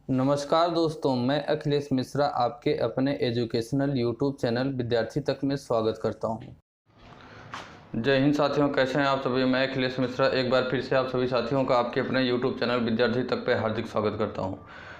नमस्कार दोस्तों, मैं अखिलेश मिश्रा आपके अपने एजुकेशनल यूट्यूब चैनल विद्यार्थी तक में स्वागत करता हूं। जय हिंद साथियों, कैसे हैं आप सभी। मैं अखिलेश मिश्रा एक बार फिर से आप सभी साथियों का आपके अपने यूट्यूब चैनल विद्यार्थी तक पे हार्दिक स्वागत करता हूं।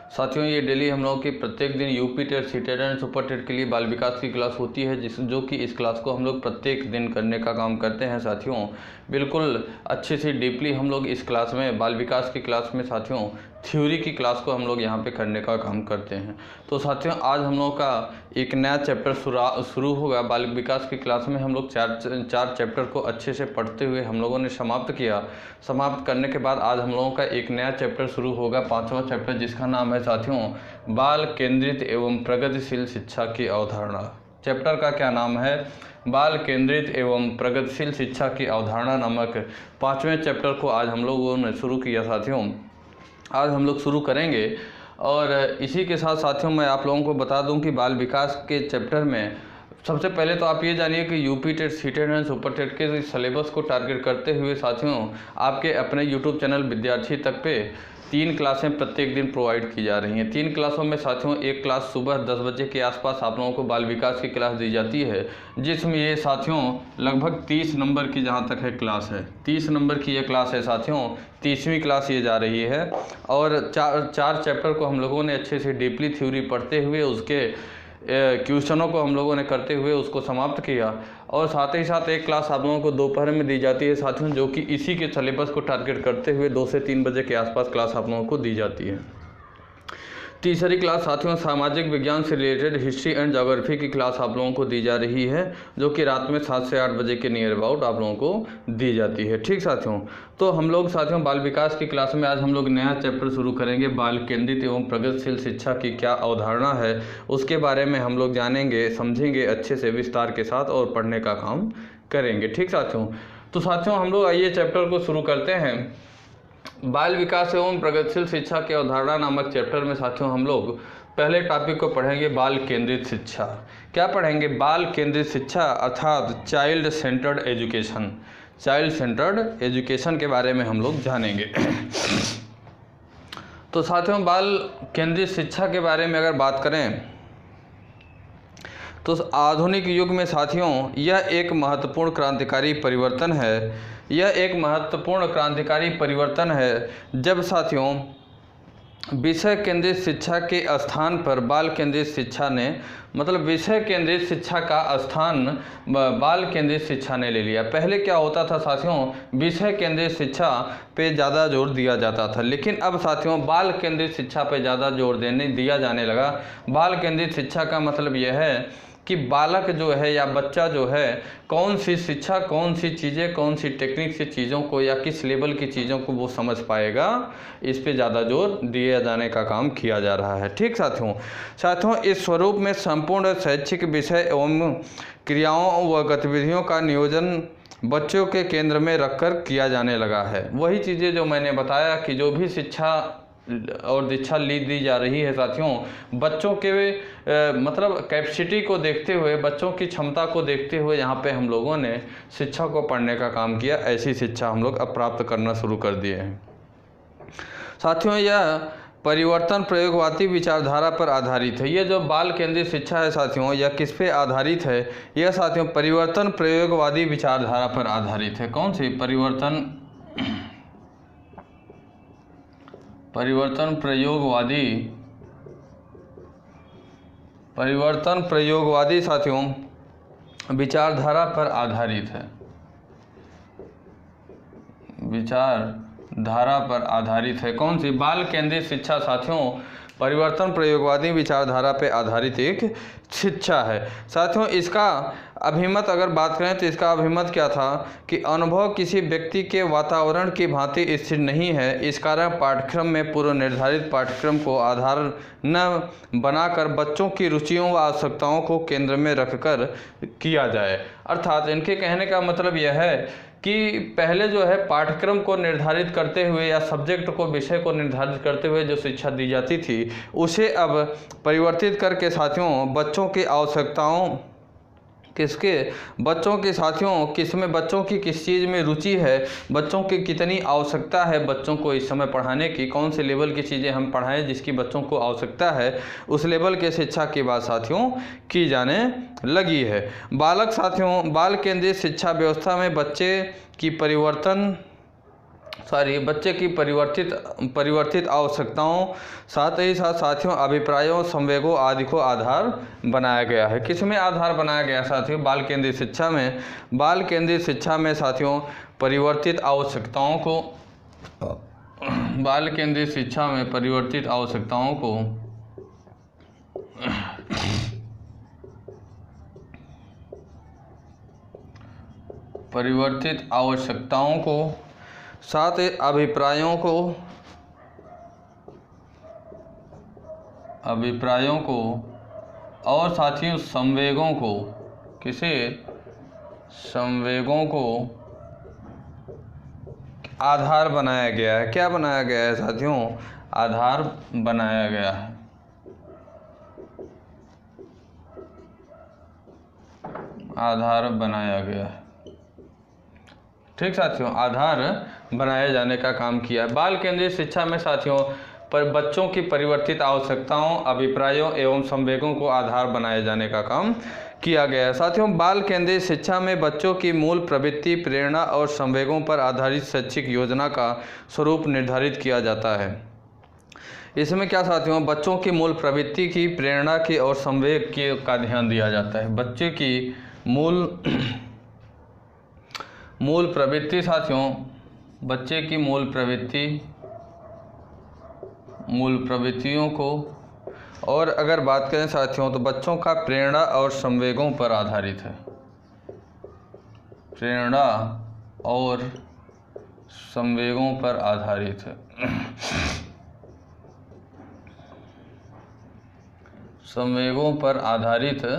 साथियों, ये डेली हम लोगों की प्रत्येक दिन UP TET, C TET and super TET के लिए बाल विकास की क्लास होती है, जो कि इस क्लास को हम लोग प्रत्येक दिन करने का काम करते हैं। साथियों, बिल्कुल अच्छे से डीपली हम लोग इस क्लास में, बाल विकास की क्लास में साथियों, थ्योरी की क्लास को हम लोग यहाँ पे करने का काम करते हैं। तो साथियों, आज हम लोगों का एक नया चैप्टर शुरू होगा। बाल विकास की क्लास में हम लोग चार चैप्टर को अच्छे से पढ़ते हुए हम लोगों ने समाप्त किया। समाप्त करने के बाद आज हम लोगों का एक नया चैप्टर शुरू होगा, 5वां चैप्टर, जिसका नाम है साथियों बाल केंद्रित एवं प्रगतिशील शिक्षा की अवधारणा। चैप्टर का क्या नाम है? बाल केंद्रित एवं प्रगतिशील शिक्षा की अवधारणा नामक 5वें चैप्टर को आज हम लोगों ने शुरू किया। साथियों, आज हम लोग शुरू करेंगे और इसी के साथ साथियों मैं आप लोगों को बता दूं कि बाल विकास के चैप्टर में सबसे पहले तो आप ये जानिए कि UP TET, C TET and super TET के सिलेबस को टारगेट करते हुए साथियों आपके अपने यूट्यूब चैनल विद्यार्थी तक पे 3 क्लासें प्रत्येक दिन प्रोवाइड की जा रही हैं। 3 क्लासों में साथियों एक क्लास सुबह 10 बजे के आसपास आप लोगों को बाल विकास की क्लास दी जाती है, जिसमें ये साथियों लगभग 30 नंबर की जहाँ तक है क्लास है, 30 नंबर की ये क्लास है साथियों, 30वीं क्लास ये जा रही है। और चार चैप्टर को हम लोगों ने अच्छे से डीपली थ्योरी पढ़ते हुए, उसके क्वेश्चनों को हम लोगों ने करते हुए उसको समाप्त किया। और साथ ही साथ एक क्लास आप लोगों को दोपहर में दी जाती है साथियों, जो कि इसी के सिलेबस को टारगेट करते हुए 2 से 3 बजे के आसपास क्लास आप लोगों को दी जाती है। तीसरी क्लास साथियों सामाजिक विज्ञान से रिलेटेड हिस्ट्री एंड ज्योग्राफी की क्लास आप लोगों को दी जा रही है, जो कि रात में 7 से 8 बजे के नियर अबाउट आप लोगों को दी जाती है। ठीक साथियों, तो हम लोग साथियों बाल विकास की क्लास में आज हम लोग नया चैप्टर शुरू करेंगे। बाल केंद्रित एवं प्रगतिशील शिक्षा की क्या अवधारणा है, उसके बारे में हम लोग जानेंगे, समझेंगे अच्छे से विस्तार के साथ और पढ़ने का काम करेंगे। ठीक साथियों, तो साथियों हम लोग आइए चैप्टर को शुरू करते हैं। बाल विकास एवं प्रगतिशील शिक्षा की अवधारणा नामक चैप्टर में साथियों हम लोग पहले टॉपिक को पढ़ेंगे, बाल केंद्रित शिक्षा। क्या पढ़ेंगे? बाल केंद्रित शिक्षा अर्थात child centred education. Child centred education के बारे में हम लोग जानेंगे। तो साथियों बाल केंद्रित शिक्षा के बारे में अगर बात करें तो आधुनिक युग में साथियों यह एक महत्वपूर्ण क्रांतिकारी परिवर्तन है। यह एक महत्वपूर्ण क्रांतिकारी परिवर्तन है जब साथियों विषय केंद्रित शिक्षा के स्थान पर बाल केंद्रित शिक्षा ने, मतलब विषय केंद्रित शिक्षा का स्थान बाल केंद्रित शिक्षा ने ले लिया। पहले क्या होता था साथियों, विषय केंद्रित शिक्षा पे ज़्यादा जोर दिया जाता था, लेकिन अब साथियों बाल केंद्रित शिक्षा पे ज़्यादा जोर दिया जाने लगा। बाल केंद्रित शिक्षा का मतलब यह है कि बालक जो है या बच्चा जो है कौन सी शिक्षा, कौन सी चीज़ें, कौन सी टेक्निक से चीज़ों को या किस लेवल की चीज़ों को वो समझ पाएगा, इस पे ज़्यादा जोर दिए जाने का काम किया जा रहा है। ठीक साथियों इस स्वरूप में संपूर्ण शैक्षिक विषय एवं क्रियाओं व गतिविधियों का नियोजन बच्चों के केंद्र में रखकर किया जाने लगा है। वही चीज़ें जो मैंने बताया कि जो भी शिक्षा और दीक्षा दी जा रही है साथियों, बच्चों के मतलब कैपेसिटी को देखते हुए, बच्चों की क्षमता को देखते हुए यहाँ पे हम लोगों ने शिक्षा को पढ़ने का काम किया। ऐसी शिक्षा हम लोग अब प्राप्त करना शुरू कर दिए हैं। साथियों यह परिवर्तन प्रयोगवादी विचारधारा पर आधारित है। ये जो बाल केंद्रित शिक्षा है साथियों, यह किस पे आधारित है? यह साथियों परिवर्तन प्रयोगवादी विचारधारा पर आधारित है। कौन सी? परिवर्तन प्रयोगवादी साथियों विचारधारा पर आधारित है। विचारधारा पर आधारित है। कौन सी? बाल केंद्रित शिक्षा साथियों परिवर्तन प्रयोगवादी विचारधारा पर आधारित एक शिक्षा है। साथियों इसका अभिमत अगर बात करें तो इसका अभिमत क्या था कि अनुभव किसी व्यक्ति के वातावरण की भांति स्थिर नहीं है। इस कारण पाठ्यक्रम में पूर्व निर्धारित पाठ्यक्रम को आधार न बनाकर बच्चों की रुचियों व आवश्यकताओं को केंद्र में रखकर किया जाए। अर्थात इनके कहने का मतलब यह है कि पहले जो है पाठ्यक्रम को निर्धारित करते हुए या सब्जेक्ट को, विषय को निर्धारित करते हुए जो शिक्षा दी जाती थी, उसे अब परिवर्तित करके साथियों बच्चों की आवश्यकताओं किसके, बच्चों के साथियों, किसमें बच्चों की किस चीज़ में रुचि है, बच्चों की कितनी आवश्यकता है बच्चों को इस समय पढ़ाने की, कौन से लेवल की चीज़ें हम पढ़ाएं जिसकी बच्चों को आवश्यकता है, उस लेवल के शिक्षा की बात साथियों की जाने लगी है। बालक साथियों, बाल केंद्रित शिक्षा व्यवस्था में बच्चे की परिवर्तित आवश्यकताओं, साथ ही साथ साथियों अभिप्रायों, संवेगों आदि को आधार बनाया गया है। किसमें आधार बनाया गया साथियों, बाल केंद्रित शिक्षा में। बाल केंद्रित शिक्षा में साथियों परिवर्तित आवश्यकताओं को, बाल केंद्रित शिक्षा में परिवर्तित आवश्यकताओं को साथ ही अभिप्रायों को और साथियों संवेगों को, किसे, संवेगों को आधार बनाया गया है। क्या बनाया गया है साथियों, आधार बनाया गया है। आधार बनाया गया है, ठीक साथियों, आधार बनाए जाने का काम किया है। बाल केंद्रित शिक्षा में साथियों पर बच्चों की परिवर्तित आवश्यकताओं, अभिप्रायों एवं संवेगों को आधार बनाए जाने का काम किया गया है। साथियों बाल केंद्रित शिक्षा में बच्चों की मूल प्रवृत्ति, प्रेरणा और संवेगों पर आधारित शैक्षिक योजना का स्वरूप निर्धारित किया जाता है। इसमें क्या साथियों, बच्चों की मूल प्रवृत्ति की, प्रेरणा की और संवेग की का ध्यान दिया जाता है। बच्चे की मूल प्रवृत्ति साथियों, बच्चे की मूल प्रवृत्तियों को, और अगर बात करें साथियों तो बच्चों का प्रेरणा और संवेगों पर आधारित है। प्रेरणा और संवेगों पर आधारित है। संवेगों पर आधारित है।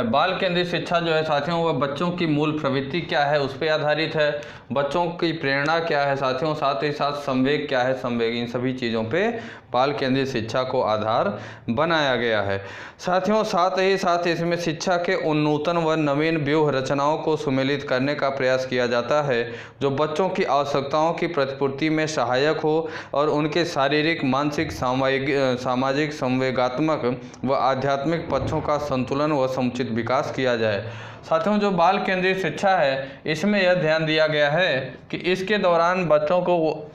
बाल केंद्रित शिक्षा जो है साथियों वह बच्चों की मूल प्रवृत्ति क्या है उस पर आधारित है, बच्चों की प्रेरणा क्या है साथियों, साथ ही साथ संवेग क्या है, संवेग, इन सभी चीज़ों पे बाल केंद्रित शिक्षा को आधार बनाया गया है। साथियों साथ ही साथ इसमें शिक्षा के उन नूतन व नवीन व्यूह रचनाओं को सुमेलित करने का प्रयास किया जाता है जो बच्चों की आवश्यकताओं की प्रतिपूर्ति में सहायक हो और उनके शारीरिक, मानसिक, सामाजिक, संवेगात्मक व आध्यात्मिक पक्षों का संतुलन व समुचित विकास किया जाए। साथियों जो बाल केंद्रित शिक्षा है इसमें यह ध्यान दिया गया है कि इसके दौरान बच्चों को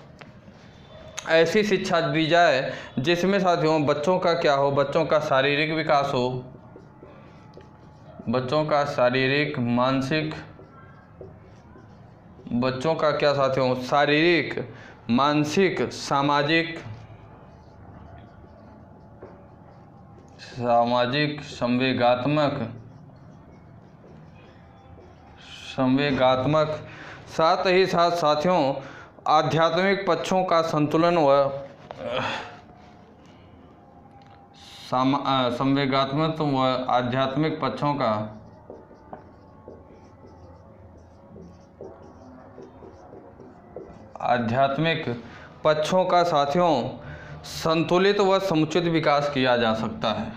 ऐसी शिक्षा दी जाए जिसमें साथियों बच्चों का क्या हो, बच्चों का शारीरिक विकास हो, बच्चों का शारीरिक, मानसिक, बच्चों का क्या साथियों, शारीरिक, मानसिक, सामाजिक, संवेगात्मक, साथ ही साथ साथियों आध्यात्मिक पक्षों का संतुलन व संवेगात्मक व आध्यात्मिक पक्षों का साथियों संतुलित व समुचित विकास किया जा सकता है।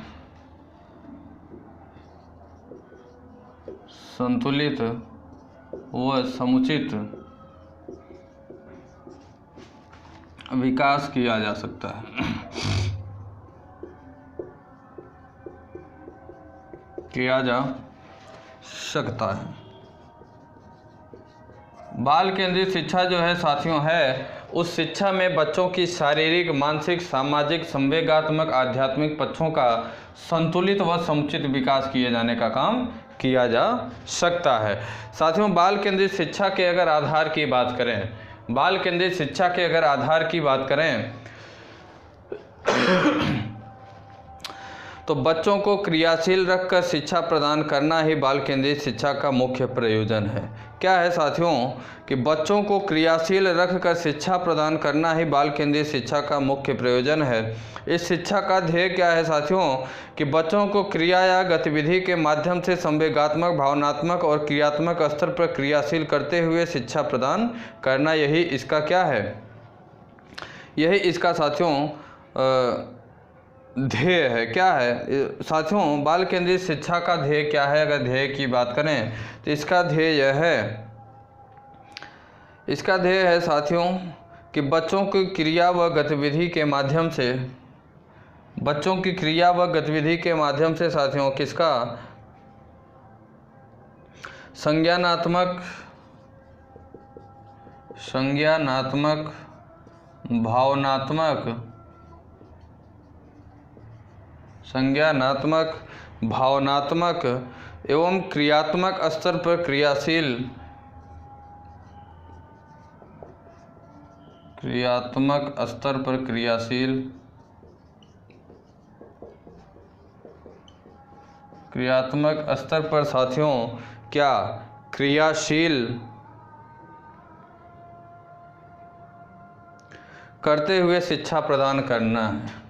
संतुलित व समुचित विकास किया जा सकता है। बाल केंद्रित शिक्षा जो है साथियों है उस शिक्षा में बच्चों की शारीरिक, मानसिक, सामाजिक, संवेगात्मक, आध्यात्मिक पक्षों का संतुलित व समुचित विकास किए जाने का काम किया जा सकता है। साथियों बाल केंद्रित शिक्षा के अगर आधार की बात करें, बाल केंद्रित शिक्षा के अगर आधार की बात करें तो बच्चों को क्रियाशील रखकर शिक्षा प्रदान करना ही बाल केंद्रित शिक्षा का मुख्य प्रयोजन है। क्या है साथियों कि बच्चों को क्रियाशील रखकर शिक्षा प्रदान करना ही बाल केंद्रित शिक्षा का मुख्य प्रयोजन है। इस शिक्षा का ध्येय क्या है साथियों कि बच्चों को क्रिया या गतिविधि के माध्यम से संवेगात्मक, भावनात्मक और क्रियात्मक स्तर पर क्रियाशील करते हुए शिक्षा प्रदान करना, यही इसका क्या है, यही इसका साथियों ध्येय है। क्या है साथियों, बाल केंद्रित शिक्षा का ध्येय क्या है? अगर ध्येय की बात करें तो इसका ध्येय है साथियों कि बच्चों की क्रिया व गतिविधि के माध्यम से साथियों किसका संज्ञानात्मक, भावनात्मक एवं क्रियात्मक स्तर पर क्रियात्मक स्तर पर साथियों क्या क्रियाशील करते हुए शिक्षा प्रदान करना है।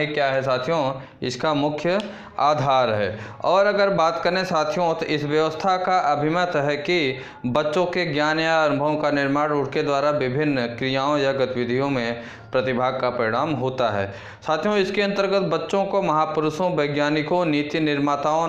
क्या है साथियों, इसका मुख्य आधार है। और अगर बात करें साथियों तो इस व्यवस्था का अभिमत है कि बच्चों के ज्ञान या अनुभवों का निर्माण उनके द्वारा विभिन्न क्रियाओं या गतिविधियों में प्रतिभाग का परिणाम होता है। साथियों इसके अंतर्गत बच्चों को महापुरुषों, वैज्ञानिकों, नीति निर्माताओं,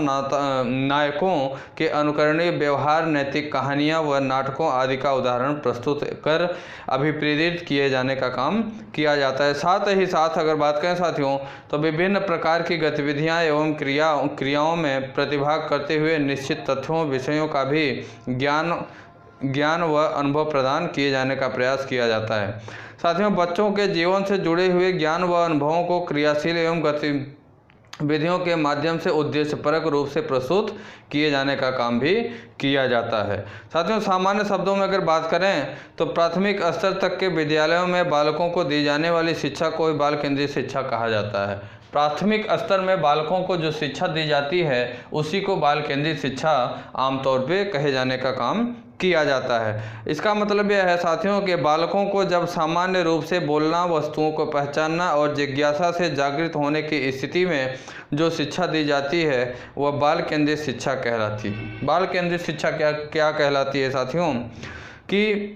नायकों के अनुकरणीय व्यवहार, नैतिक कहानियाँ व नाटकों आदि का उदाहरण प्रस्तुत कर अभिप्रेरित किए जाने का काम किया जाता है। साथ ही साथ अगर बात करें साथियों तो विभिन्न प्रकार की गतिविधियां एवं क्रियाओं में प्रतिभाग करते हुए निश्चित तथ्यों, विषयों का भी ज्ञान व अनुभव प्रदान किए जाने का प्रयास किया जाता है। साथियों बच्चों के जीवन से जुड़े हुए ज्ञान व अनुभवों को क्रियाशील एवं गतिविधियों के माध्यम से उद्देश्यपरक रूप से प्रस्तुत किए जाने का काम भी किया जाता है। साथियों सामान्य शब्दों में अगर बात करें तो प्राथमिक स्तर तक के विद्यालयों में बालकों को दी जाने वाली शिक्षा को बाल केंद्रित शिक्षा कहा जाता है। प्राथमिक स्तर में बालकों को जो शिक्षा दी जाती है उसी को बाल केंद्रित शिक्षा आमतौर पे कहे जाने का काम किया जाता है। इसका मतलब यह है साथियों कि बालकों को जब सामान्य रूप से बोलना, वस्तुओं को पहचानना और जिज्ञासा से जागृत होने की स्थिति में जो शिक्षा दी जाती है वह बाल केंद्रित शिक्षा कहलाती है। बाल केंद्रित शिक्षा क्या कहलाती है साथियों कि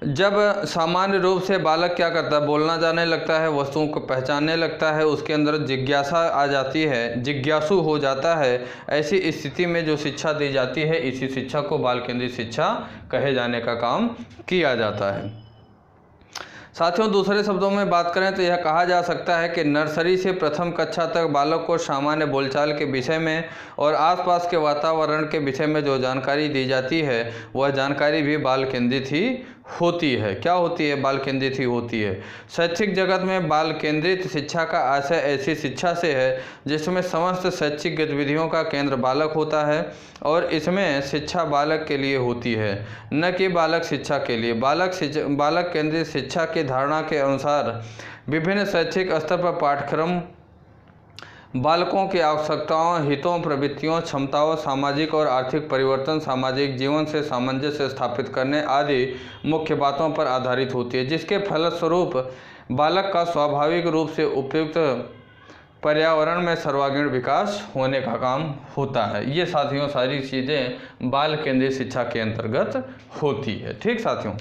जब सामान्य रूप से बालक क्या करता है, बोलना जानने लगता है, वस्तुओं को पहचानने लगता है, उसके अंदर जिज्ञासा आ जाती है, जिज्ञासु हो जाता है, ऐसी स्थिति में जो शिक्षा दी जाती है इसी शिक्षा को बाल केंद्रित शिक्षा कहे जाने का काम किया जाता है। साथियों दूसरे शब्दों में बात करें तो यह कहा जा सकता है कि नर्सरी से प्रथम कक्षा तक बालक को सामान्य बोलचाल के विषय में और आसपास के वातावरण के विषय में जो जानकारी दी जाती है वह जानकारी भी बाल केंद्रित ही होती है। क्या होती है? बाल केंद्रित ही होती है। शैक्षिक जगत में बाल केंद्रित शिक्षा का आशय ऐसी शिक्षा से है जिसमें समस्त शैक्षिक गतिविधियों का केंद्र बालक होता है और इसमें शिक्षा बालक के लिए होती है, न कि बालक शिक्षा के लिए। बालक केंद्रित शिक्षा की धारणा के अनुसार विभिन्न शैक्षिक स्तर पर पाठ्यक्रम बालकों की आवश्यकताओं, हितों, प्रवृत्तियों, क्षमताओं, सामाजिक और आर्थिक परिवर्तन, सामाजिक जीवन से सामंजस्य स्थापित करने आदि मुख्य बातों पर आधारित होती है, जिसके फलस्वरूप बालक का स्वाभाविक रूप से उपयुक्त पर्यावरण में सर्वांगीण विकास होने का काम होता है। ये साथियों सारी चीज़ें बाल केंद्रित शिक्षा के अंतर्गत होती है। ठीक साथियों,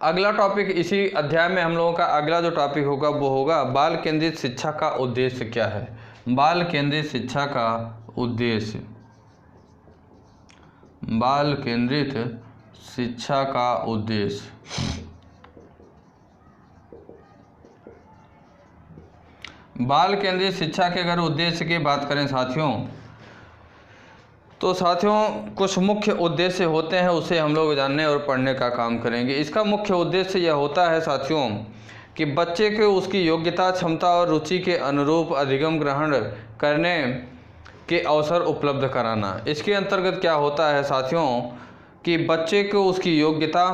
अगला टॉपिक इसी अध्याय में हम लोगों का अगला जो टॉपिक होगा वो होगा बाल केंद्रित शिक्षा का उद्देश्य क्या है। बाल केंद्रित शिक्षा का उद्देश्य, बाल केंद्रित शिक्षा का उद्देश्य। बाल केंद्रित शिक्षा के अगर उद्देश्य की बात करें साथियों तो साथियों कुछ मुख्य उद्देश्य होते हैं, उसे हम लोग जानने और पढ़ने का काम करेंगे। इसका मुख्य उद्देश्य यह होता है साथियों कि बच्चे को उसकी योग्यता, क्षमता और रुचि के अनुरूप अधिगम ग्रहण करने के अवसर उपलब्ध कराना। इसके अंतर्गत क्या होता है साथियों कि बच्चे को उसकी योग्यता,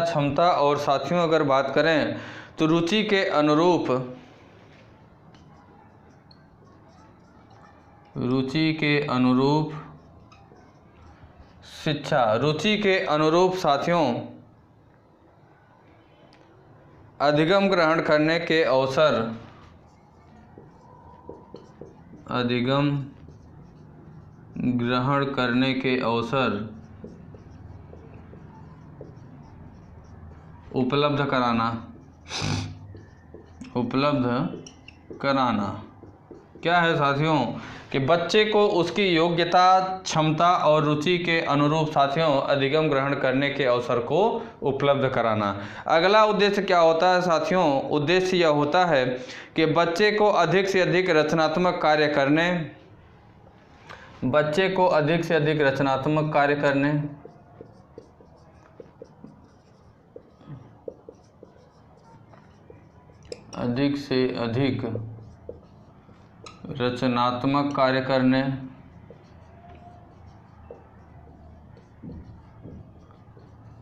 क्षमता और साथियों अगर बात करें तो रुचि के अनुरूप रुचि के अनुरूप शिक्षा, रुचि के अनुरूप साथियों अधिगम ग्रहण करने के अवसर, अधिगम ग्रहण करने के अवसर उपलब्ध कराना, उपलब्ध कराना। क्या है साथियों कि बच्चे को उसकी योग्यता, क्षमता और रुचि के अनुरूप साथियों अधिगम ग्रहण करने के अवसर को उपलब्ध कराना। अगला उद्देश्य क्या होता है साथियों? उद्देश्य यह होता है कि बच्चे को अधिक से अधिक रचनात्मक कार्य करने, बच्चे को अधिक से अधिक रचनात्मक कार्य करने, अधिक से अधिक रचनात्मक कार्य करने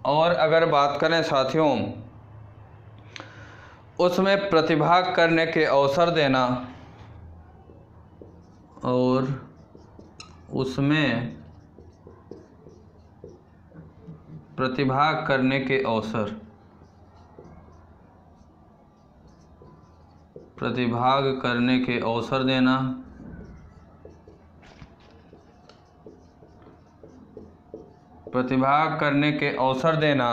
और अगर बात करें साथियों उसमें प्रतिभाग करने के अवसर देना और उसमें प्रतिभाग करने के अवसर, प्रतिभाग करने के अवसर देना, प्रतिभाग करने के अवसर देना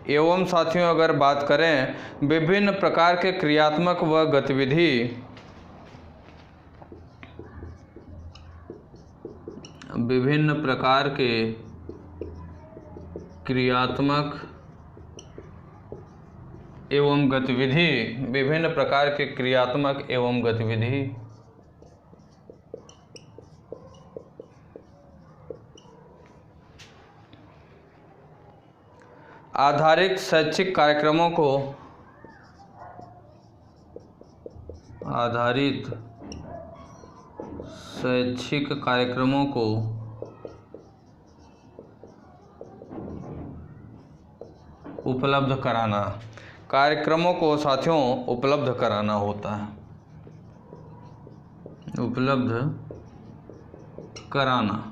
एवं साथियों अगर बात करें विभिन्न प्रकार के क्रियात्मक व गतिविधि, विभिन्न प्रकार के क्रियात्मक एवं गतिविधि, विभिन्न प्रकार के क्रियात्मक एवं गतिविधि आधारित शैक्षिक कार्यक्रमों को, आधारित शैक्षिक कार्यक्रमों को उपलब्ध कराना, कार्यक्रमों को साथियों उपलब्ध कराना होता है, उपलब्ध कराना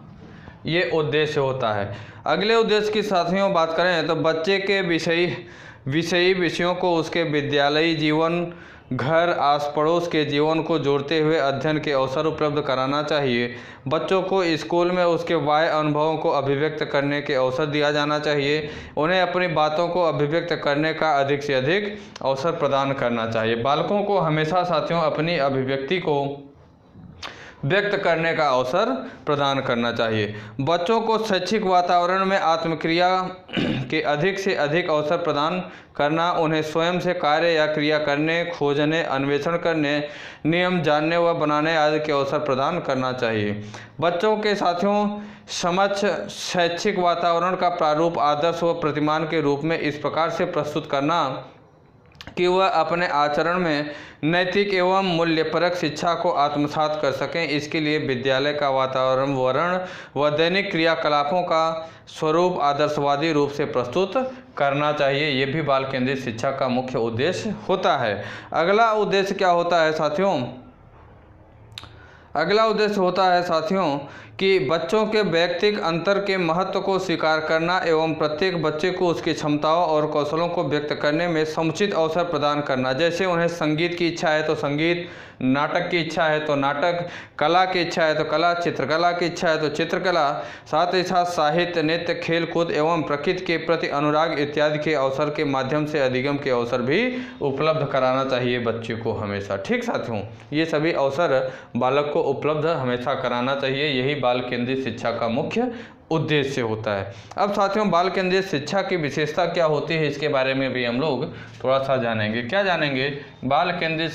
ये उद्देश्य होता है। अगले उद्देश्य की साथियों बात करें तो बच्चे के विषयी विषयों को उसके विद्यालयी जीवन, घर, आस पड़ोस के जीवन को जोड़ते हुए अध्ययन के अवसर उपलब्ध कराना चाहिए। बच्चों को स्कूल में उसके बाह्य अनुभवों को अभिव्यक्त करने के अवसर दिया जाना चाहिए। उन्हें अपनी बातों को अभिव्यक्त करने का अधिक से अधिक अवसर प्रदान करना चाहिए। बालकों को हमेशा साथियों अपनी अभिव्यक्ति को व्यक्त करने का अवसर प्रदान करना चाहिए। बच्चों को शैक्षिक वातावरण में आत्मक्रिया के अधिक से अधिक अवसर प्रदान करना, उन्हें स्वयं से कार्य या क्रिया करने, खोजने, अन्वेषण करने, नियम जानने व बनाने आदि के अवसर प्रदान करना चाहिए। बच्चों के साथियों समक्ष शैक्षिक वातावरण का प्रारूप आदर्श व प्रतिमान के रूप में इस प्रकार से प्रस्तुत करना कि वह अपने आचरण में नैतिक एवं मूल्यपरक शिक्षा को आत्मसात कर सकें। इसके लिए विद्यालय का वातावरण व दैनिक क्रियाकलापों का स्वरूप आदर्शवादी रूप से प्रस्तुत करना चाहिए। ये भी बाल केंद्रित शिक्षा का मुख्य उद्देश्य होता है। अगला उद्देश्य क्या होता है साथियों? अगला उद्देश्य होता है साथियों कि बच्चों के वैयक्तिक अंतर के महत्व को स्वीकार करना एवं प्रत्येक बच्चे को उसकी क्षमताओं और कौशलों को व्यक्त करने में समुचित अवसर प्रदान करना। जैसे उन्हें संगीत की इच्छा है तो संगीत, नाटक की इच्छा है तो नाटक, कला की इच्छा है तो कला, चित्रकला की इच्छा है तो चित्रकला, साथ ही साथ साहित्य, नृत्य, खेल कूद एवं प्रकृति के प्रति अनुराग इत्यादि के अवसर के माध्यम से अधिगम के अवसर भी उपलब्ध कराना चाहिए बच्चे को हमेशा। ठीक साथियों, ये सभी अवसर बालक को उपलब्ध हमेशा कराना चाहिए। यही बाल केंद्रित शिक्षा का मुख्य उद्देश्य होता है। अब साथियों बाल केंद्रित शिक्षा की विशेषता क्या होती है इसके बारे में भी हम लोग थोड़ा सा जानेंगे। क्या जानेंगे? बाल केंद्रित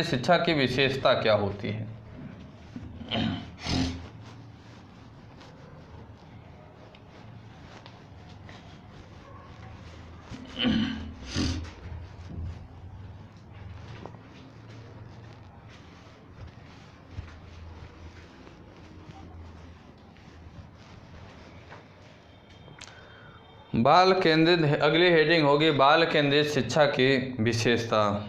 शिक्षा की विशेषता क्या होती है। बाल केंद्रित, अगली हेडिंग होगी बाल केंद्रित शिक्षा की विशेषता।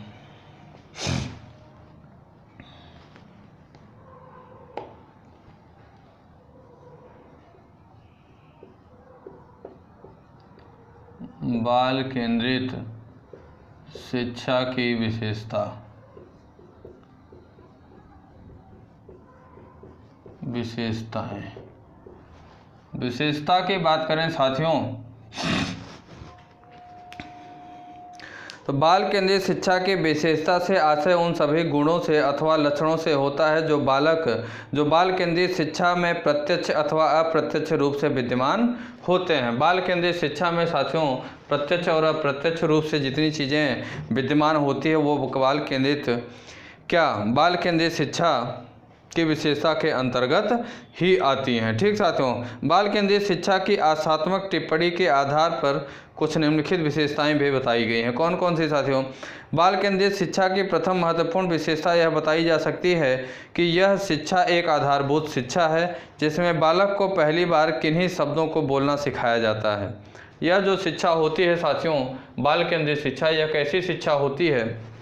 बाल केंद्रित शिक्षा की विशेषता की बात करें साथियों, तो बाल केंद्रित शिक्षा की विशेषता से आशय उन सभी गुणों से अथवा लक्षणों से होता है जो बाल केंद्रित शिक्षा में प्रत्यक्ष अथवा अप्रत्यक्ष रूप से विद्यमान होते हैं। बाल केंद्रित शिक्षा में साथियों प्रत्यक्ष और अप्रत्यक्ष रूप से जितनी चीज़ें विद्यमान होती है वो बाल केंद्रित शिक्षा की विशेषता के अंतर्गत ही आती हैं। ठीक साथियों, बाल केंद्रित शिक्षा की आशात्मक टिप्पणी के आधार पर कुछ निम्नलिखित विशेषताएं भी बताई गई हैं। कौन कौन सी साथियों? बाल केंद्रित शिक्षा की प्रथम महत्वपूर्ण विशेषता यह बताई जा सकती है कि यह शिक्षा एक आधारभूत शिक्षा है जिसमें बालक को पहली बार किन्हीं शब्दों को बोलना सिखाया जाता है। यह जो शिक्षा होती है साथियों, बाल केंद्रित शिक्षा, यह कैसी शिक्षा होती है?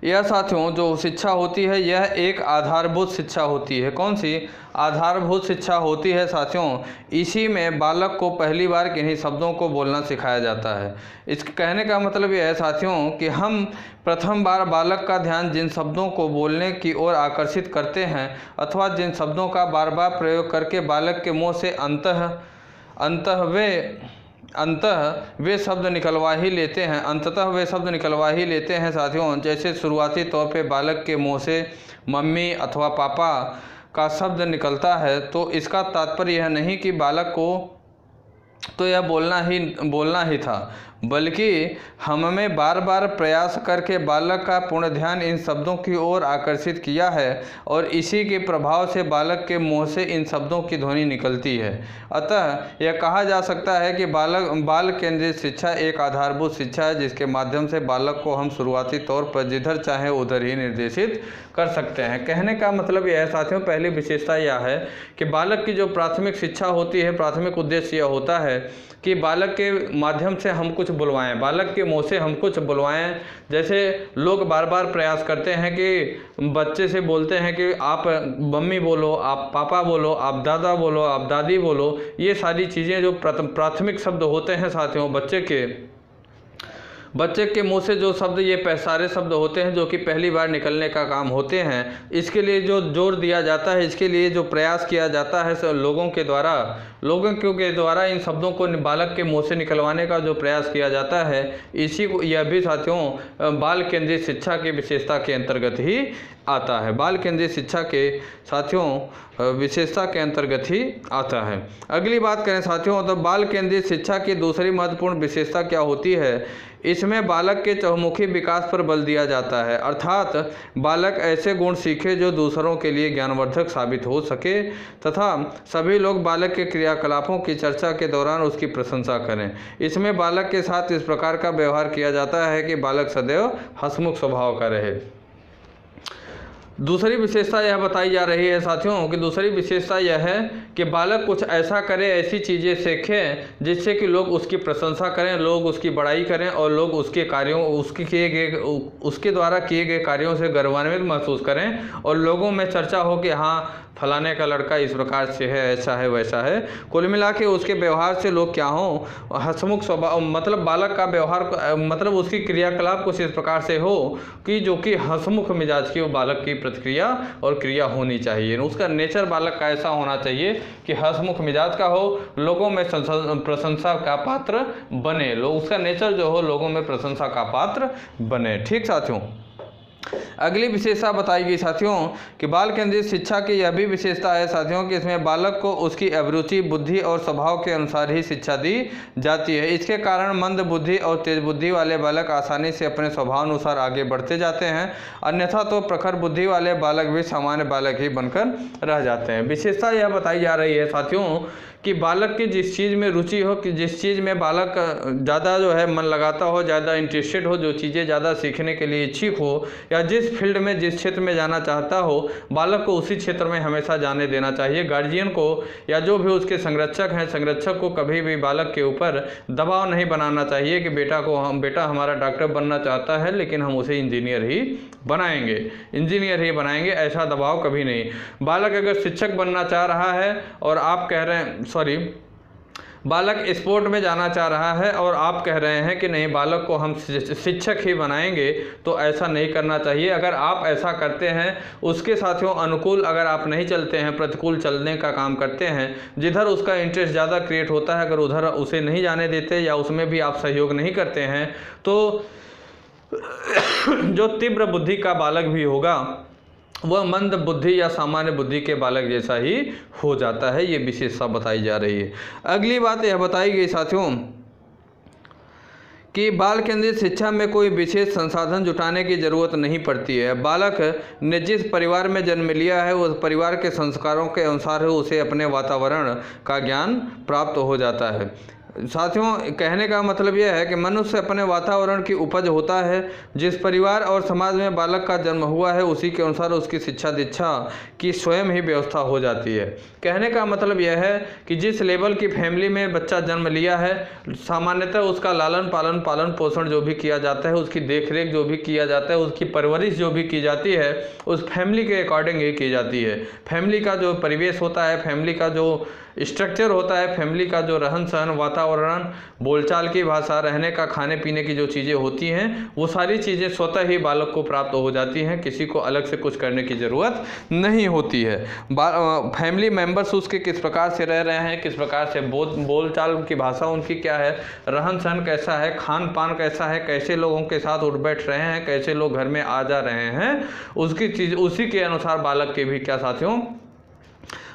यह साथियों जो शिक्षा होती है यह एक आधारभूत शिक्षा होती है। कौन सी? आधारभूत शिक्षा होती है साथियों। इसी में बालक को पहली बार किन्हीं शब्दों को बोलना सिखाया जाता है। इसके कहने का मतलब यह है साथियों कि हम प्रथम बार बालक का ध्यान जिन शब्दों को बोलने की ओर आकर्षित करते हैं अथवा जिन शब्दों का बार बार प्रयोग करके बालक के मुँह से अंततः वे शब्द निकलवा ही लेते हैं साथियों। जैसे शुरुआती तौर पे बालक के मुंह से मम्मी अथवा पापा का शब्द निकलता है, तो इसका तात्पर्य यह नहीं कि बालक को तो यह बोलना ही था, बल्कि हमें बार बार प्रयास करके बालक का पूर्ण ध्यान इन शब्दों की ओर आकर्षित किया है और इसी के प्रभाव से बालक के मुंह से इन शब्दों की ध्वनि निकलती है। अतः यह कहा जा सकता है कि बाल केंद्रित शिक्षा एक आधारभूत शिक्षा है जिसके माध्यम से बालक को हम शुरुआती तौर पर जिधर चाहे उधर ही निर्देशित कर सकते हैं। कहने का मतलब यह है साथियों, पहली विशेषता यह है कि बालक की जो प्राथमिक शिक्षा होती है, प्राथमिक उद्देश्य यह होता है कि बालक के माध्यम से हम कुछ बुलवाएं, बालक के मुंह से हम कुछ बुलवाएं। जैसे लोग बार बार प्रयास करते हैं कि बच्चे से बोलते हैं कि आप मम्मी बोलो, आप पापा बोलो, आप दादा बोलो, आप दादी बोलो। ये सारी चीज़ें जो प्राथमिक शब्द होते हैं साथियों, बच्चे के मुंह से जो शब्द, ये सारे शब्द होते हैं जो कि पहली बार निकलने का काम होते हैं। इसके लिए जो जोर दिया जाता है, इसके लिए जो प्रयास किया जाता है लोगों के द्वारा इन शब्दों को बालक के मुंह से निकलवाने का जो प्रयास किया जाता है, इसी को यह भी साथियों बाल केंद्रित शिक्षा की विशेषता के अंतर्गत ही आता है। बाल केंद्रित शिक्षा के साथियों विशेषता के अंतर्गत ही आता है। अगली बात करें साथियों, तो बाल केंद्रित शिक्षा की दूसरी महत्वपूर्ण विशेषता क्या होती है? इसमें बालक के चहुमुखी विकास पर बल दिया जाता है, अर्थात बालक ऐसे गुण सीखे जो दूसरों के लिए ज्ञानवर्धक साबित हो सके तथा सभी लोग बालक के क्रियाकलापों की चर्चा के दौरान उसकी प्रशंसा करें। इसमें बालक के साथ इस प्रकार का व्यवहार किया जाता है कि बालक सदैव हंसमुख स्वभाव का रहे। दूसरी विशेषता यह बताई जा रही है साथियों कि दूसरी विशेषता यह है कि बालक कुछ ऐसा करे, ऐसी चीज़ें सीखे जिससे कि लोग उसकी प्रशंसा करें, लोग उसकी बड़ाई करें और लोग उसके द्वारा किए गए कार्यों से गर्वान्वित महसूस करें और लोगों में चर्चा हो कि हाँ फलाने का लड़का इस प्रकार से है, ऐसा है, वैसा है। कुल मिला के उसके व्यवहार से लोग क्या हों, हंसमुख स्वभाव, मतलब बालक का व्यवहार मतलब उसकी क्रियाकलाप कुछ इस प्रकार से हो कि जो कि हंसमुख मिजाज की वो बालक की प्रतिक्रिया और क्रिया होनी चाहिए। उसका नेचर बालक का ऐसा होना चाहिए कि हंसमुख मिजाज का हो, लोगों में प्रशंसा का पात्र बने, उसका नेचर जो हो लोगों में प्रशंसा का पात्र बने। ठीक साथियों, अगली विशेषता बताई गई साथियों कि बाल केंद्रित शिक्षा की यह भी विशेषता है साथियों कि इसमें बालक को उसकी अभिरुचि, बुद्धि और स्वभाव के अनुसार ही शिक्षा दी जाती है। इसके कारण मंद बुद्धि और तेज बुद्धि वाले बालक आसानी से अपने स्वभाव अनुसार आगे बढ़ते जाते हैं, अन्यथा तो प्रखर बुद्धि वाले बालक भी सामान्य बालक ही बनकर रह जाते हैं। विशेषता यह बताई जा रही है साथियों कि बालक की जिस चीज़ में रुचि हो, कि जिस चीज़ में बालक ज़्यादा जो है मन लगाता हो, ज़्यादा इंटरेस्टेड हो, जो चीज़ें ज़्यादा सीखने के लिए इच्छुक हो, या जिस फील्ड में, जिस क्षेत्र में जाना चाहता हो, बालक को उसी क्षेत्र में हमेशा जाने देना चाहिए। गार्जियन को या जो भी उसके संरक्षक हैं, संरक्षक को कभी भी बालक के ऊपर दबाव नहीं बनाना चाहिए कि बेटा हमारा डॉक्टर बनना चाहता है लेकिन हम उसे इंजीनियर ही बनाएंगे, ऐसा दबाव कभी नहीं। बालक अगर शिक्षक बनना चाह रहा है और आप कह रहे हैं बालक स्पोर्ट में जाना चाह रहा है और आप कह रहे हैं कि नहीं बालक को हम शिक्षक ही बनाएंगे, तो ऐसा नहीं करना चाहिए। अगर आप ऐसा करते हैं, उसके साथियों अनुकूल अगर आप नहीं चलते हैं, प्रतिकूल चलने का काम करते हैं, जिधर उसका इंटरेस्ट ज़्यादा क्रिएट होता है, अगर उधर उसे नहीं जाने देते या उसमें भी आप सहयोग नहीं करते हैं, तो जो तीव्र बुद्धि का बालक भी होगा वह मंद बुद्धि या सामान्य बुद्धि के बालक जैसा ही हो जाता है। ये विशेषता बताई जा रही है। अगली बात यह बताई गई साथियों कि बाल केंद्रित शिक्षा में कोई विशेष संसाधन जुटाने की जरूरत नहीं पड़ती है। बालक ने जिस परिवार में जन्म लिया है उस परिवार के संस्कारों के अनुसार उसे अपने वातावरण का ज्ञान प्राप्त हो जाता है। साथियों कहने का मतलब यह है कि मनुष्य अपने वातावरण की उपज होता है। जिस परिवार और समाज में बालक का जन्म हुआ है उसी के अनुसार उसकी शिक्षा दीक्षा की स्वयं ही व्यवस्था हो जाती है। कहने का मतलब यह है कि जिस लेवल की फैमिली में बच्चा जन्म लिया है, सामान्यतः उसका लालन पालन पोषण जो भी किया जाता है, उसकी देखरेख जो भी किया जाता है, उसकी परवरिश जो भी की जाती है, उस फैमिली के अकॉर्डिंग ही की जाती है। फैमिली का जो परिवेश होता है, फैमिली का जो स्ट्रक्चर होता है, फैमिली का जो रहन सहन, वातावरण, बोलचाल की भाषा, रहने का, खाने पीने की जो चीज़ें होती हैं, वो सारी चीज़ें स्वतः ही बालक को प्राप्त हो जाती हैं। किसी को अलग से कुछ करने की ज़रूरत नहीं होती है। फैमिली मेंबर्स उसके किस प्रकार से रह रहे हैं, किस प्रकार से बोलचाल की भाषा उनकी क्या है, रहन सहन कैसा है, खान पान कैसा है, कैसे लोगों के साथ उठ बैठ रहे हैं, कैसे लोग घर में आ जा रहे हैं, उसकी चीज़ उसी के अनुसार बालक के भी क्या साथियों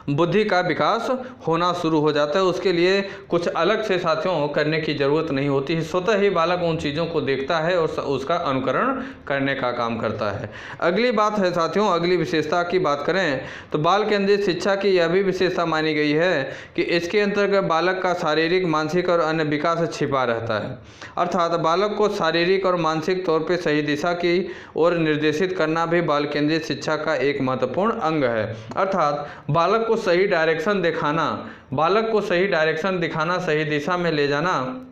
बुद्धि का विकास होना शुरू हो जाता है। उसके लिए कुछ अलग से साथियों करने की ज़रूरत नहीं होती है। स्वतः ही बालक उन चीज़ों को देखता है और उसका अनुकरण करने का काम करता है। अगली बात है साथियों, अगली विशेषता की बात करें तो बाल केंद्रित शिक्षा की यह भी विशेषता मानी गई है कि इसके अंतर्गत बालक का शारीरिक, मानसिक और अन्य विकास छिपा रहता है। अर्थात बालक को शारीरिक और मानसिक तौर पर सही दिशा की ओर निर्देशित करना भी बाल केंद्रित शिक्षा का एक महत्वपूर्ण अंग है। अर्थात बालक सही डायरेक्शन दिखाना, बालक को सही डायरेक्शन दिखाना, सही दिशा में ले जाना,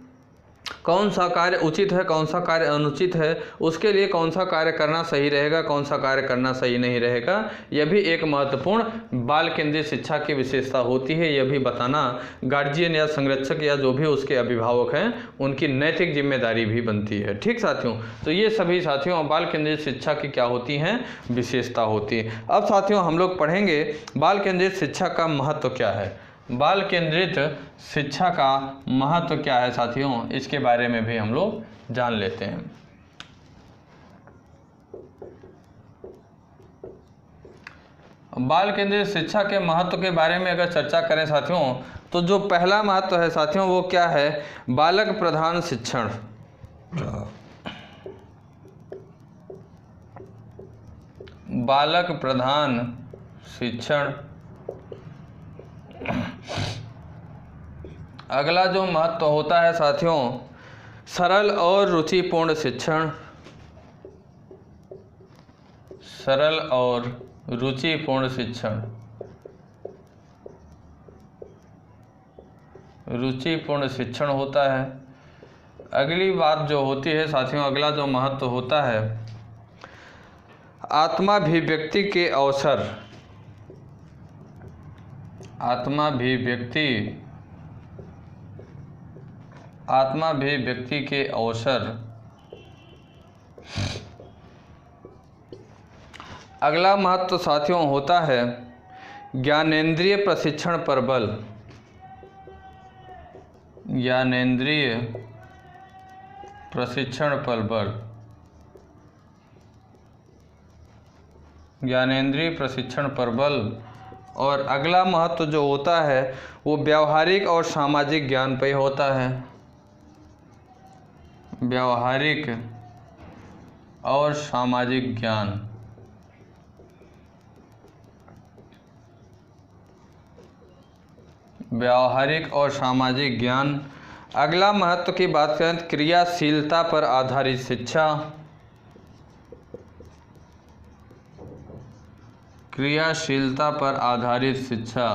कौन सा कार्य उचित है, कौन सा कार्य अनुचित है, उसके लिए कौन सा कार्य करना सही रहेगा, कौन सा कार्य करना सही नहीं रहेगा, यह भी एक महत्वपूर्ण बाल केंद्रित शिक्षा की विशेषता होती है। यह भी बताना गार्जियन या संरक्षक या जो भी उसके अभिभावक हैं उनकी नैतिक जिम्मेदारी भी बनती है। ठीक साथियों, तो ये सभी साथियों बाल केंद्रित शिक्षा की क्या होती हैं, विशेषता होती है। अब साथियों हम लोग पढ़ेंगे बाल केंद्रित शिक्षा का महत्व क्या है। बाल केंद्रित शिक्षा का महत्व क्या है साथियों, इसके बारे में भी हम लोग जान लेते हैं। बाल केंद्रित शिक्षा के महत्व के बारे में अगर चर्चा करें साथियों, तो जो पहला महत्व है साथियों वो क्या है, बालक प्रधान शिक्षण। बालक प्रधान शिक्षण। अगला जो महत्व होता है साथियों, सरल और रुचिपूर्ण शिक्षण। सरल और रुचिपूर्ण शिक्षण। रुचिपूर्ण शिक्षण होता है। अगली बात जो होती है साथियों, अगला जो महत्व होता है, आत्माभिव्यक्ति के अवसर। आत्माभिव्यक्ति के अवसर। अगला महत्व साथियों होता है ज्ञानेंद्रिय प्रशिक्षण पर बल। ज्ञानेंद्रिय प्रशिक्षण पर बल। ज्ञानेंद्रिय प्रशिक्षण पर बल। और अगला महत्व जो होता है वो व्यावहारिक और सामाजिक ज्ञान पे होता है। व्यावहारिक और सामाजिक ज्ञान। व्यावहारिक और सामाजिक ज्ञान। अगला महत्व की बात करें तो क्रियाशीलता पर आधारित शिक्षा। क्रियाशीलता पर आधारित शिक्षा।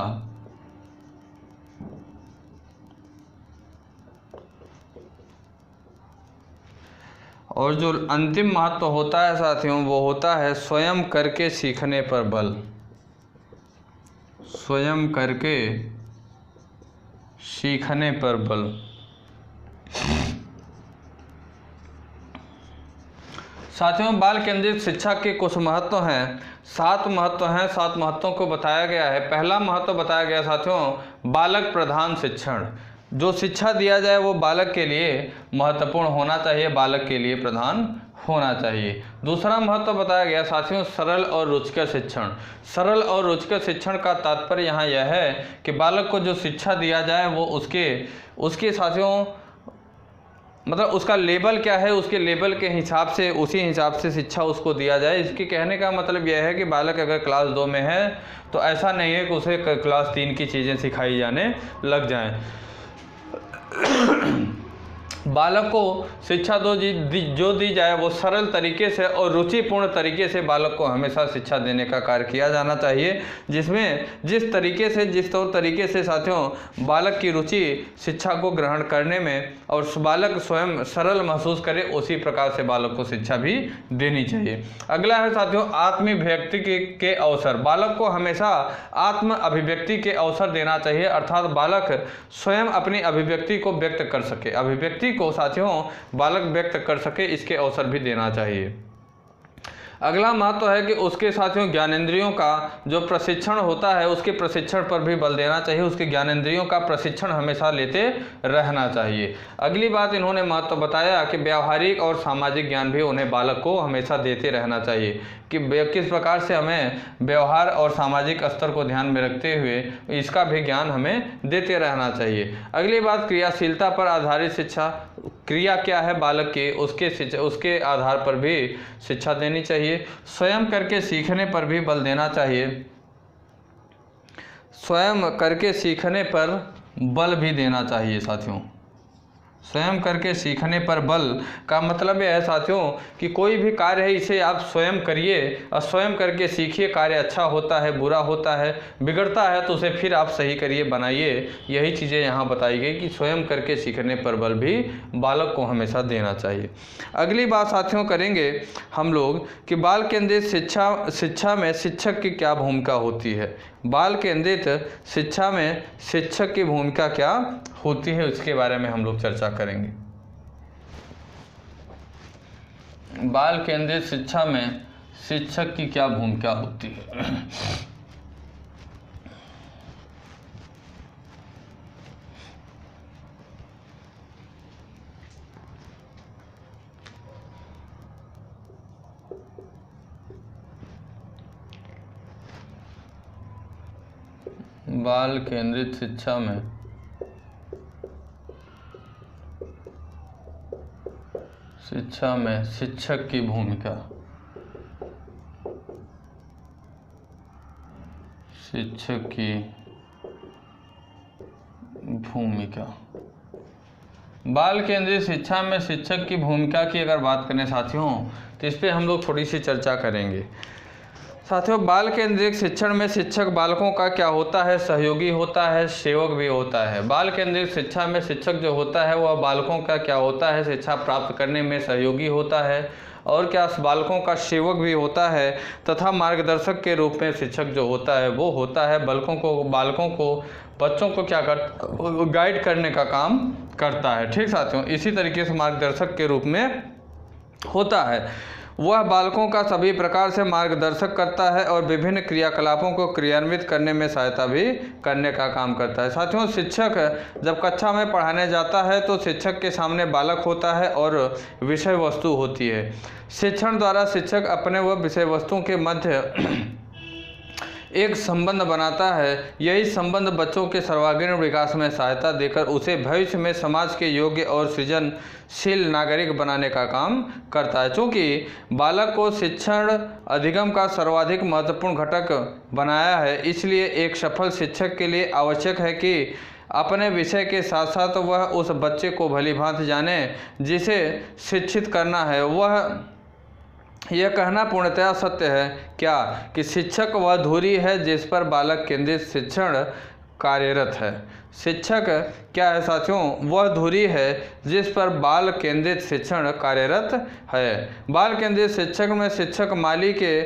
और जो अंतिम महत्व होता है साथियों वो होता है स्वयं करके सीखने पर बल। स्वयं करके सीखने पर बल। साथियों, बाल केंद्रित शिक्षा के कुछ महत्व हैं, 7 महत्व हैं। 7 महत्वों को बताया गया है। पहला महत्व बताया गया साथियों, बालक प्रधान शिक्षण। जो शिक्षा दिया जाए वो बालक के लिए महत्वपूर्ण होना चाहिए, बालक के लिए प्रधान होना चाहिए। दूसरा महत्व बताया गया साथियों, सरल और रुचिकर शिक्षण। सरल और रुचिकर शिक्षण का तात्पर्य यहाँ यह है कि बालक को जो शिक्षा दिया जाए वो उसके साथियों मतलब उसका लेवल क्या है, उसके लेवल के हिसाब से, उसी हिसाब से शिक्षा उसको दिया जाए। इसके कहने का मतलब यह है कि बालक अगर क्लास 2 में है तो ऐसा नहीं है कि उसे क्लास 3 की चीज़ें सिखाई जाने लग जाएं। बालक को शिक्षा जो दी जाए वो सरल तरीके से और रुचिपूर्ण तरीके से बालक को हमेशा शिक्षा देने का कार्य किया जाना चाहिए, जिसमें जिस तरीके से साथियों बालक की रुचि शिक्षा को ग्रहण करने में और बालक स्वयं सरल महसूस करे, उसी प्रकार से बालक को शिक्षा भी देनी चाहिए। अगला है साथियों, आत्माभिव्यक्ति के अवसर। बालक को हमेशा आत्म अभिव्यक्ति के अवसर देना चाहिए, अर्थात बालक स्वयं अपनी अभिव्यक्ति को व्यक्त कर सके, अभिव्यक्ति को साथियों बालक व्यक्त कर सके, इसके अवसर भी देना चाहिए। अगला महत्व है कि उसके साथियों ज्ञानेंद्रियों का जो प्रशिक्षण होता है उसके प्रशिक्षण पर भी बल देना चाहिए, उसके ज्ञानेंद्रियों का प्रशिक्षण हमेशा लेते रहना चाहिए। अगली बात इन्होंने महत्व बताया कि व्यावहारिक और सामाजिक ज्ञान भी उन्हें बालक को हमेशा देते रहना चाहिए, कि किस प्रकार से हमें व्यवहार और सामाजिक स्तर को ध्यान में रखते हुए इसका भी ज्ञान हमें देते रहना चाहिए। अगली बात, क्रियाशीलता पर आधारित शिक्षा। क्रिया क्या है बालक की, उसके आधार पर भी शिक्षा देनी चाहिए। स्वयं करके सीखने पर भी बल देना चाहिए, स्वयं करके सीखने पर बल भी देना चाहिए साथियों। स्वयं करके सीखने पर बल का मतलब यह है साथियों कि कोई भी कार्य है इसे आप स्वयं करिए और स्वयं करके सीखिए। कार्य अच्छा होता है, बुरा होता है, बिगड़ता है तो उसे फिर आप सही करिए, बनाइए। यही चीज़ें यहाँ बताई गई कि स्वयं करके सीखने पर बल भी बालक को हमेशा देना चाहिए। अगली बात साथियों करेंगे हम लोग कि बाल केंद्रित शिक्षा में शिक्षक की क्या भूमिका होती है। बाल केंद्रित शिक्षा में शिक्षक की भूमिका क्या होती है, उसके बारे में हम लोग चर्चा करेंगे। बाल केंद्रित शिक्षा में शिक्षक की क्या भूमिका होती है। बाल केंद्रित शिक्षा में शिक्षक की भूमिका। शिक्षक की भूमिका। बाल केंद्रित शिक्षा में शिक्षक की भूमिका की अगर बात करें साथियों तो इस पर हम लोग थोड़ी सी चर्चा करेंगे। साथियों, बाल केंद्रित शिक्षण में शिक्षक बालकों का क्या होता है, सहयोगी होता है, सेवक भी होता है। बाल केंद्रित शिक्षा में शिक्षक जो होता है वह बालकों का क्या होता है, शिक्षा प्राप्त करने में सहयोगी होता है और क्या बालकों का सेवक भी होता है, तथा मार्गदर्शक के रूप में शिक्षक जो होता है वो होता है बालकों को बच्चों को क्या गाइड करने का काम करता है। ठीक साथियों, इसी तरीके से मार्गदर्शक के रूप में होता है। वह बालकों का सभी प्रकार से मार्गदर्शक करता है और विभिन्न क्रियाकलापों को क्रियान्वित करने में सहायता भी करने का काम करता है। साथियों, शिक्षक जब कक्षा में पढ़ाने जाता है तो शिक्षक के सामने बालक होता है और विषय वस्तु होती है। शिक्षण द्वारा शिक्षक अपने व विषय वस्तुओं के मध्य एक संबंध बनाता है। यही संबंध बच्चों के सर्वांगीण विकास में सहायता देकर उसे भविष्य में समाज के योग्य और सृजनशील नागरिक बनाने का काम करता है। चूँकि बालक को शिक्षण अधिगम का सर्वाधिक महत्वपूर्ण घटक बनाया है, इसलिए एक सफल शिक्षक के लिए आवश्यक है कि अपने विषय के साथ साथ वह उस बच्चे को भलीभांति जाने जिसे शिक्षित करना है। यह कहना पूर्णतया सत्य है क्या कि शिक्षक वह धुरी है जिस पर बालक केंद्रित शिक्षण कार्यरत है। शिक्षक क्या है साथियों? वह धुरी है जिस पर बाल केंद्रित शिक्षण कार्यरत है। बाल केंद्रित शिक्षक में शिक्षक माली के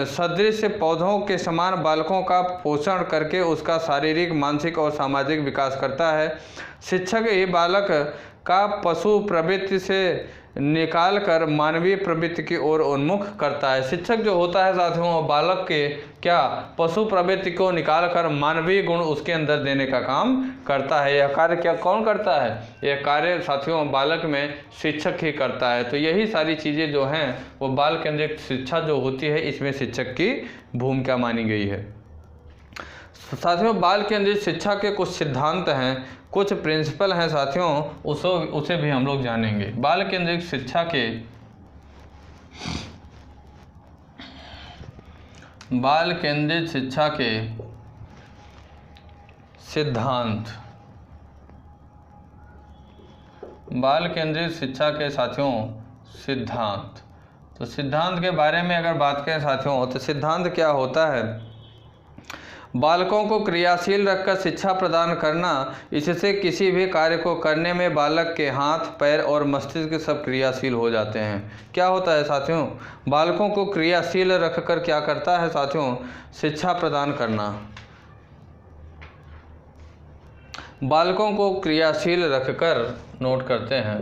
सदृश पौधों के समान बालकों का पोषण करके उसका शारीरिक, मानसिक और सामाजिक विकास करता है। शिक्षक ही बालक का पशु प्रवृत्ति से निकाल कर मानवीय प्रवृत्ति की ओर उन्मुख करता है। शिक्षक जो होता है साथियों, बालक के क्या पशु प्रवृत्ति को निकाल कर मानवीय गुण उसके अंदर देने का काम करता है। यह कार्य क्या कौन करता है? यह कार्य साथियों बालक में शिक्षक ही करता है। तो यही सारी चीज़ें जो हैं वो बाल केंद्रित शिक्षा जो होती है इसमें शिक्षक की भूमिका मानी गई है। साथियों बाल केंद्रित शिक्षा के कुछ सिद्धांत हैं, कुछ प्रिंसिपल हैं साथियों, उसे भी हम लोग जानेंगे। बाल केंद्रित शिक्षा के सिद्धांत, बाल केंद्रित शिक्षा के साथियों सिद्धांत। तो सिद्धांत के बारे में अगर बात करें साथियों तो सिद्धांत क्या होता है? बालकों को क्रियाशील रखकर शिक्षा प्रदान करना, इससे किसी भी कार्य को करने में बालक के हाथ, पैर और मस्तिष्क सब क्रियाशील हो जाते हैं। क्या होता है साथियों? बालकों को क्रियाशील रखकर क्या करता है साथियों? शिक्षा प्रदान करना। बालकों को क्रियाशील रखकर, नोट करते हैं,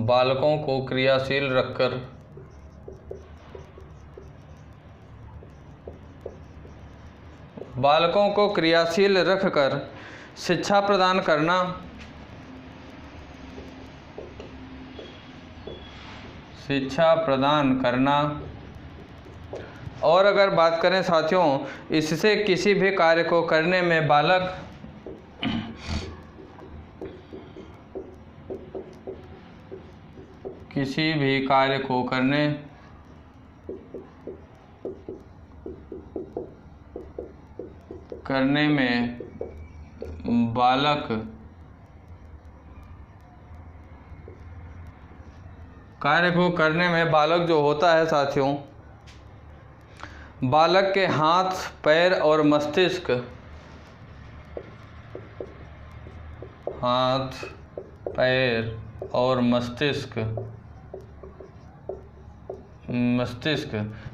बालकों को क्रियाशील रखकर शिक्षा प्रदान करना, और अगर बात करें साथियों इससे किसी भी कार्य को करने में बालक जो होता है साथियों, बालक के हाथ, पैर और मस्तिष्क,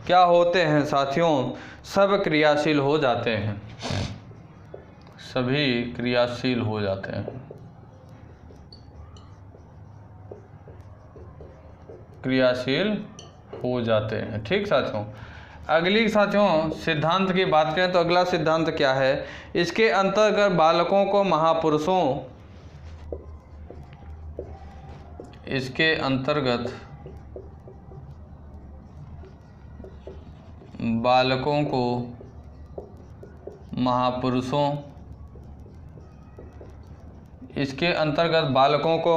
क्या होते हैं साथियों? सब क्रियाशील हो जाते हैं, सभी क्रियाशील हो जाते हैं, ठीक साथियों। अगली साथियों सिद्धांत की बात करें तो अगला सिद्धांत क्या है? इसके अंतर्गत बालकों को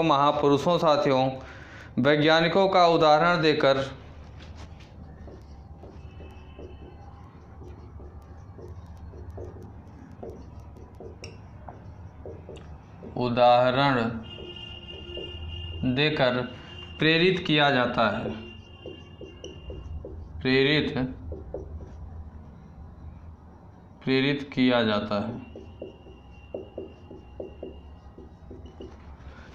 महापुरुषों साथियों वैज्ञानिकों का उदाहरण देकर प्रेरित किया जाता है, प्रेरित किया जाता है।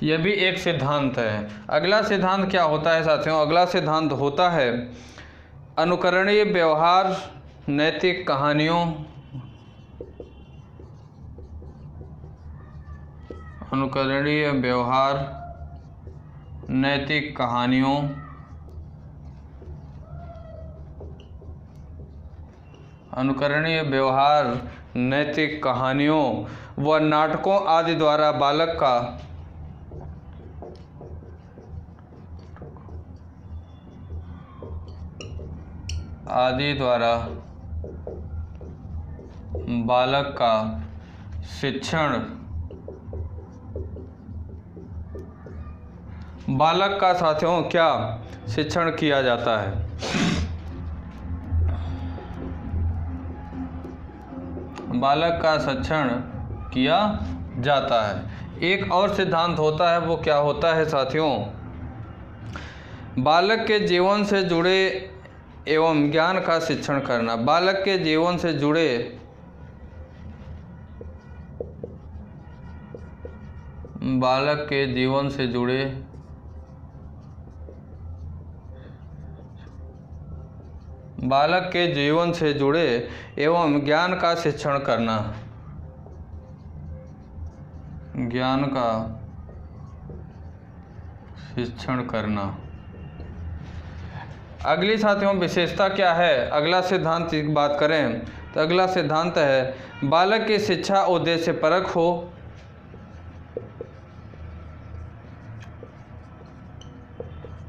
यह भी एक सिद्धांत है। अगला सिद्धांत क्या होता है साथियों? अगला सिद्धांत होता है अनुकरणीय व्यवहार नैतिक कहानियों, अनुकरणीय व्यवहार नैतिक कहानियों व नाटकों आदि द्वारा बालक का शिक्षण, बालक का साथियों क्या शिक्षण किया जाता है? बालक का शिक्षण किया जाता है। एक और सिद्धांत होता है, वो क्या होता है साथियों? बालक के जीवन से जुड़े एवं ज्ञान का शिक्षण करना। बालक के जीवन से जुड़े बालक के जीवन से जुड़े बालक के जीवन से जुड़े एवं ज्ञान का शिक्षण करना। ज्ञान का शिक्षण करना। अगली साथियों विशेषता क्या है? अगला सिद्धांत की बात करें तो अगला सिद्धांत है बालक की शिक्षा उद्देश्य परक हो।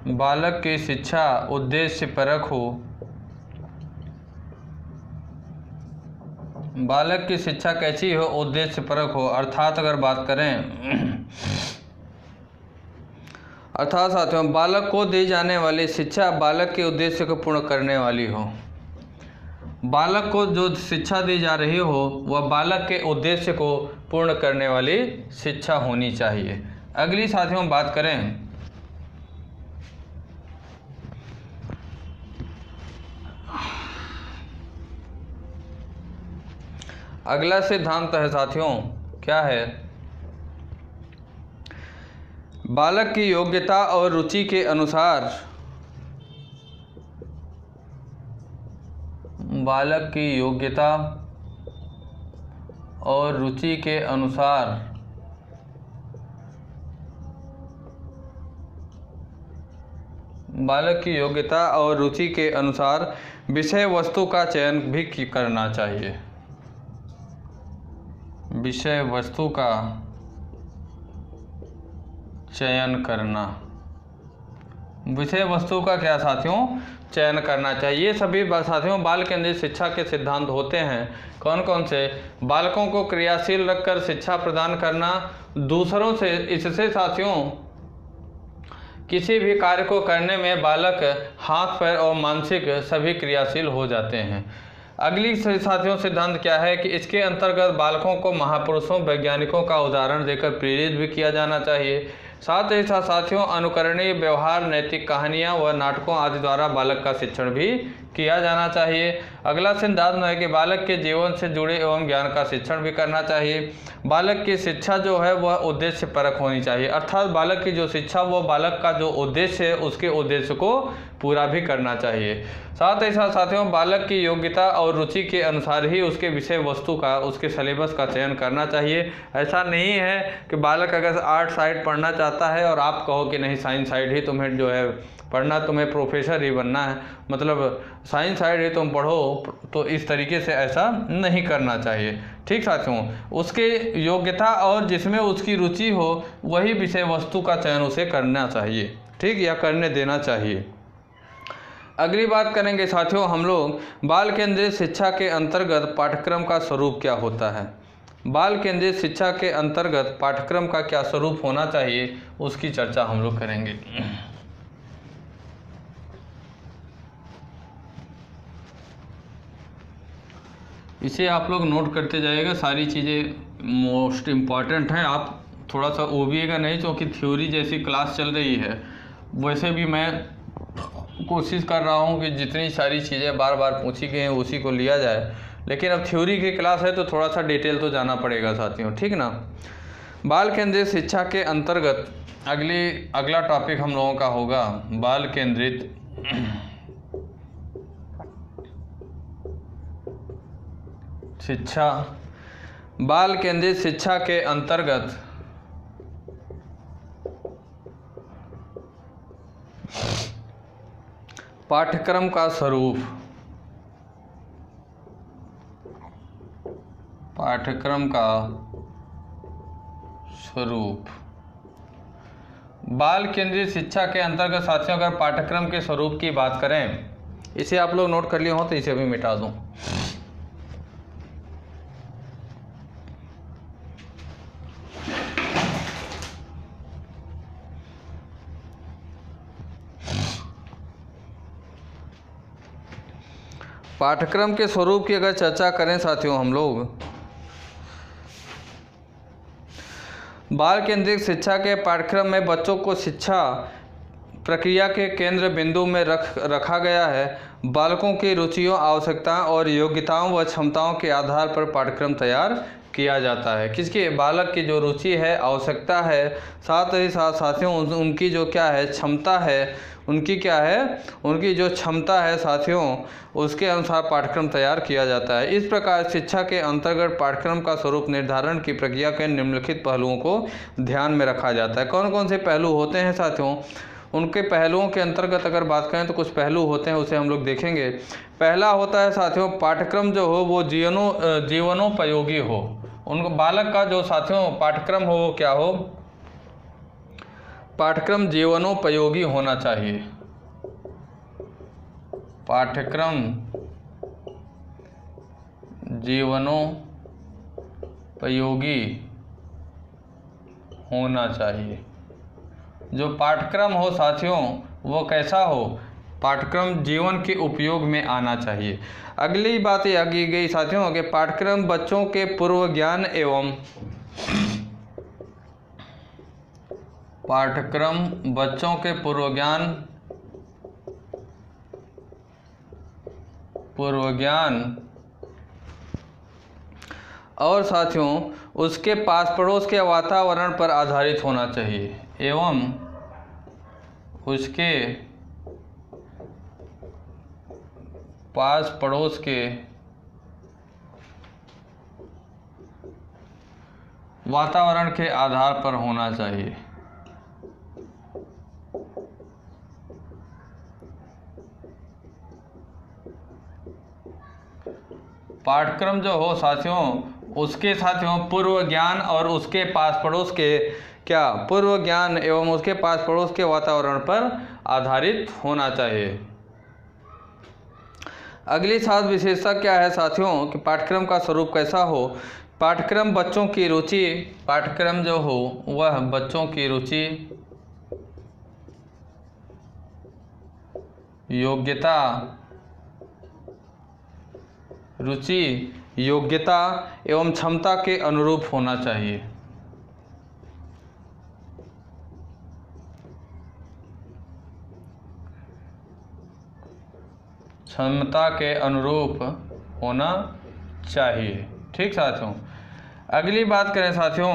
बालक की शिक्षा उद्देश्य परक हो। बालक की शिक्षा कैसी हो? उद्देश्य परक हो। अर्थात अगर बात करें अर्थात साथियों बालक को दी जाने वाली शिक्षा बालक के उद्देश्य को पूर्ण करने वाली हो। बालक को जो शिक्षा दी जा रही हो वह बालक के उद्देश्य को पूर्ण करने वाली शिक्षा होनी चाहिए। अगली साथियों बात करें अगला सिद्धांत है साथियों क्या है? बालक की योग्यता और रुचि के अनुसार बालक की योग्यता और रुचि के अनुसार बालक की योग्यता और रुचि के अनुसार विषय वस्तु का चयन भी करना चाहिए। विषय वस्तु का चयन करना। विषय वस्तु का क्या साथियों? चयन करना चाहिए। ये सभी साथियों बाल केंद्रित शिक्षा के सिद्धांत होते हैं। कौन कौन से? बालकों को क्रियाशील रखकर शिक्षा प्रदान करना, दूसरों से इससे साथियों किसी भी कार्य को करने में बालक हाथ पैर और मानसिक सभी क्रियाशील हो जाते हैं। अगली साथियों सिद्धांत क्या है कि इसके अंतर्गत बालकों को महापुरुषों वैज्ञानिकों का उदाहरण देकर प्रेरित भी किया जाना चाहिए। साथ ही साथ साथियों अनुकरणीय व्यवहार, नैतिक कहानियाँ व नाटकों आदि द्वारा बालक का शिक्षण भी किया जाना चाहिए। अगला सिद्धांत है कि बालक के जीवन से जुड़े एवं ज्ञान का शिक्षण भी करना चाहिए। बालक की शिक्षा जो है वह उद्देश्य परक होनी चाहिए। अर्थात बालक की जो शिक्षा वो बालक का जो उद्देश्य है उसके उद्देश्य को पूरा भी करना चाहिए। साथ ही साथ साथियों बालक की योग्यता और रुचि के अनुसार ही उसके विषय वस्तु का, उसके सिलेबस का चयन करना चाहिए। ऐसा नहीं है कि बालक अगर आर्ट साइड पढ़ना चाहता है और आप कहो कि नहीं साइंस साइड ही तुम्हें जो है पढ़ना, तुम्हें प्रोफेसर ही बनना है, मतलब साइंस साइड ही तुम पढ़ो, तो इस तरीके से ऐसा नहीं करना चाहिए। ठीक साथियों, उसके योग्यता और जिसमें उसकी रुचि हो वही विषय वस्तु का चयन उसे करना चाहिए। ठीक, या करने देना चाहिए। अगली बात करेंगे साथियों हम लोग बाल केंद्रित शिक्षा के अंतर्गत पाठ्यक्रम का स्वरूप क्या होता है। बाल केंद्रित शिक्षा के अंतर्गत पाठ्यक्रम का क्या स्वरूप होना चाहिए उसकी चर्चा हम लोग करेंगे। इसे आप लोग नोट करते जाइएगा, सारी चीज़ें मोस्ट इम्पॉर्टेंट हैं। आप थोड़ा सा ओबिएगा नहीं, क्योंकि थ्योरी जैसी क्लास चल रही है वैसे भी मैं कोशिश कर रहा हूँ कि जितनी सारी चीज़ें बार बार पूछी गई हैं उसी को लिया जाए, लेकिन अब थ्योरी की क्लास है तो थोड़ा सा डिटेल तो जाना पड़ेगा साथियों। ठीक ना। बाल केंद्रित शिक्षा के अंतर्गत अगला टॉपिक हम लोगों का होगा बाल केंद्रित शिक्षा। बाल केंद्रित शिक्षा के अंतर्गत पाठ्यक्रम का स्वरूप। पाठ्यक्रम का स्वरूप। बाल केंद्रित शिक्षा के अंतर्गत साथियों अगर पाठ्यक्रम के स्वरूप की बात करें, इसे आप लोग नोट कर लिए हो तो इसे भी मिटा दूं। पाठ्यक्रम के स्वरूप की अगर चर्चा करें साथियों हम लोग, बाल केंद्रित शिक्षा के पाठ्यक्रम में बच्चों को शिक्षा प्रक्रिया के केंद्र बिंदु में रखा गया है। बालकों की रुचियों, आवश्यकताओं और योग्यताओं व क्षमताओं के आधार पर पाठ्यक्रम तैयार किया जाता है। किसके? बालक की जो रुचि है, आवश्यकता है, साथ ही साथ साथियों उनकी जो क्या है क्षमता है, उनकी क्या है, उनकी जो क्षमता है साथियों, उसके अनुसार पाठ्यक्रम तैयार किया जाता है। इस प्रकार शिक्षा के अंतर्गत पाठ्यक्रम का स्वरूप निर्धारण की प्रक्रिया के निम्नलिखित पहलुओं को ध्यान में रखा जाता है। कौन कौन से पहलू होते हैं साथियों? उनके पहलुओं के अंतर्गत अगर बात करें तो कुछ पहलू होते हैं, उसे हम लोग देखेंगे। पहला होता है साथियों, पाठ्यक्रम जो हो वो जीवनोपयोगी हो। उनको बालक का जो साथियों पाठ्यक्रम हो वो क्या हो? पाठ्यक्रम जीवनोपयोगी होना चाहिए। पाठ्यक्रम जीवनोपयोगी होना चाहिए। जो पाठ्यक्रम हो साथियों वो कैसा हो? पाठ्यक्रम जीवन के उपयोग में आना चाहिए। अगली बात यह की गई साथियों कि पाठ्यक्रम बच्चों के पूर्व ज्ञान एवं पूर्व ज्ञान और साथियों उसके पास पड़ोस के वातावरण पर आधारित होना चाहिए एवं उसके पास पड़ोस के वातावरण के आधार पर होना चाहिए। पाठ्यक्रम जो हो साथियों उसके साथियों पूर्व ज्ञान और उसके पास पड़ोस के क्या पूर्व ज्ञान एवं उसके पास पड़ोस के वातावरण पर आधारित होना चाहिए। अगली सात विशेषता क्या है साथियों कि पाठ्यक्रम का स्वरूप कैसा हो? पाठ्यक्रम बच्चों की रुचि, पाठ्यक्रम जो हो वह बच्चों की रुचि, योग्यता, योग्यता एवं क्षमता के अनुरूप होना चाहिए। क्षमता के अनुरूप होना चाहिए। ठीक साथियों, अगली बात करें साथियों,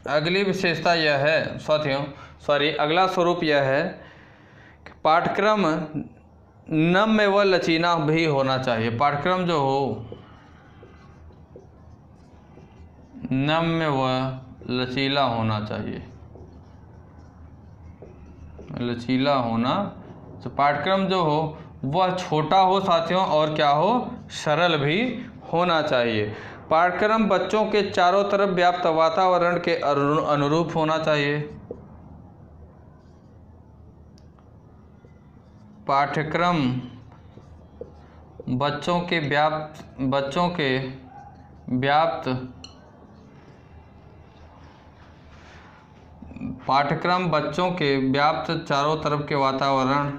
अगली विशेषता यह है साथियों अगला स्वरूप यह है कि पाठ्यक्रम नम्य व लचीला भी होना चाहिए। पाठ्यक्रम जो हो नम्य व लचीला होना चाहिए। लचीला होना तो पाठ्यक्रम जो हो वह छोटा हो साथियों और क्या हो? सरल भी होना चाहिए। पाठ्यक्रम बच्चों के चारों तरफ व्याप्त वातावरण के अनुरूप होना चाहिए। पाठ्यक्रम बच्चों के व्याप्त पाठ्यक्रम बच्चों के व्याप्त चारों तरफ के वातावरण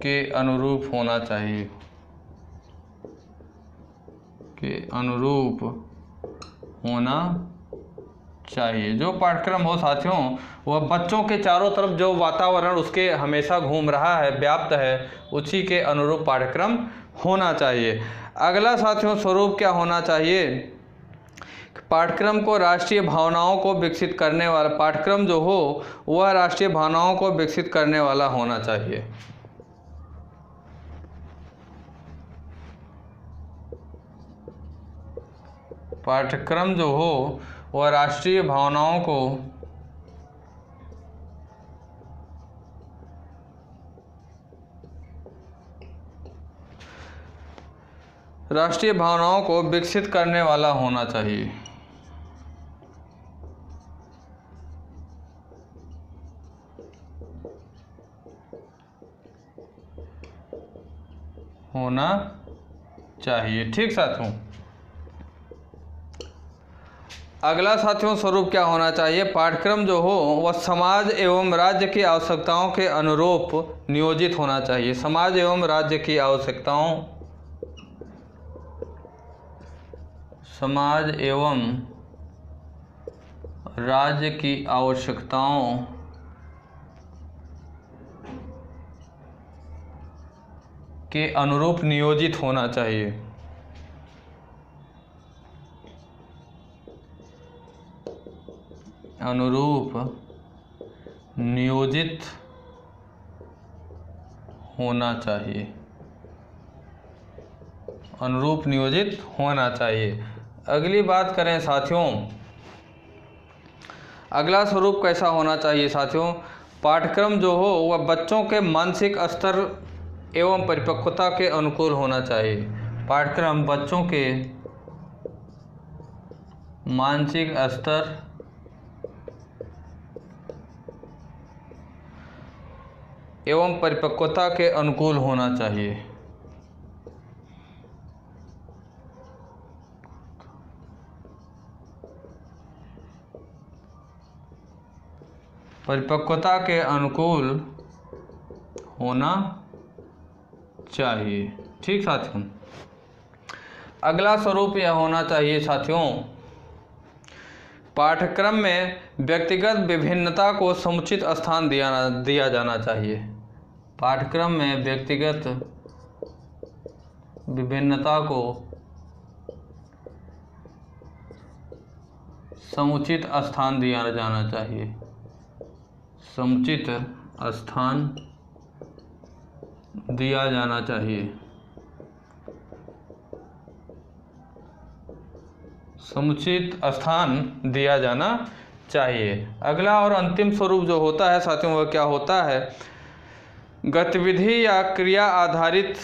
के अनुरूप होना चाहिए। के अनुरूप होना चाहिए। जो पाठ्यक्रम हो साथियों वह बच्चों के चारों तरफ जो वातावरण उसके हमेशा घूम रहा है, व्याप्त है, उसी के अनुरूप पाठ्यक्रम होना चाहिए। अगला साथियों स्वरूप क्या होना चाहिए? पाठ्यक्रम को राष्ट्रीय भावनाओं को विकसित करने वाला, पाठ्यक्रम जो हो वह राष्ट्रीय भावनाओं को विकसित करने वाला होना चाहिए। पाठ्यक्रम जो हो वह राष्ट्रीय भावनाओं को विकसित करने वाला होना चाहिए। होना चाहिए। ठीक साथियों, अगला साथियों स्वरूप क्या होना चाहिए? पाठ्यक्रम जो हो वह समाज एवं राज्य की आवश्यकताओं के अनुरूप नियोजित होना चाहिए। समाज एवं राज्य की आवश्यकताओं, समाज एवं राज्य की आवश्यकताओं के अनुरूप नियोजित होना चाहिए। अनुरूप नियोजित होना चाहिए। अनुरूप नियोजित होना चाहिए। अगली बात करें साथियों, अगला स्वरूप कैसा होना चाहिए साथियों? पाठ्यक्रम जो हो वह बच्चों के मानसिक स्तर एवं परिपक्वता के अनुकूल होना चाहिए। पाठ्यक्रम बच्चों के मानसिक स्तर एवं परिपक्वता के अनुकूल होना चाहिए। परिपक्वता के अनुकूल होना चाहिए। ठीक साथियों, अगला स्वरूप यह होना चाहिए साथियों, पाठ्यक्रम में व्यक्तिगत विभिन्नता को समुचित स्थान दिया जाना चाहिए। पाठ्यक्रम में व्यक्तिगत विभिन्नता को समुचित स्थान दिया जाना चाहिए। समुचित स्थान दिया जाना चाहिए। समुचित स्थान दिया जाना चाहिए। अगला और अंतिम स्वरूप जो होता है साथियों वह क्या होता है? गतिविधि या क्रिया आधारित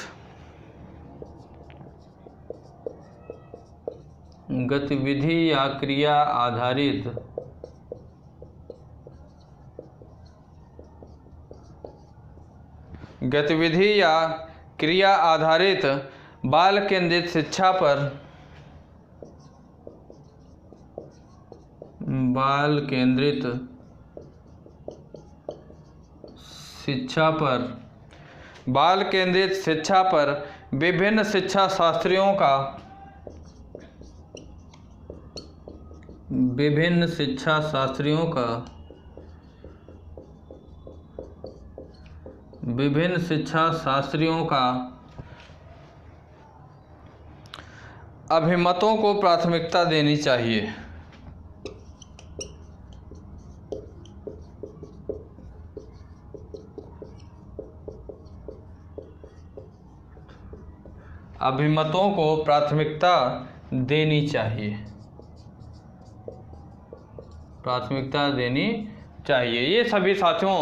बाल केंद्रित शिक्षा पर विभिन्न शिक्षा शास्त्रियों का अभिमतों को प्राथमिकता देनी चाहिए। अभिमतों को प्राथमिकता देनी चाहिए। ये सभी साथियों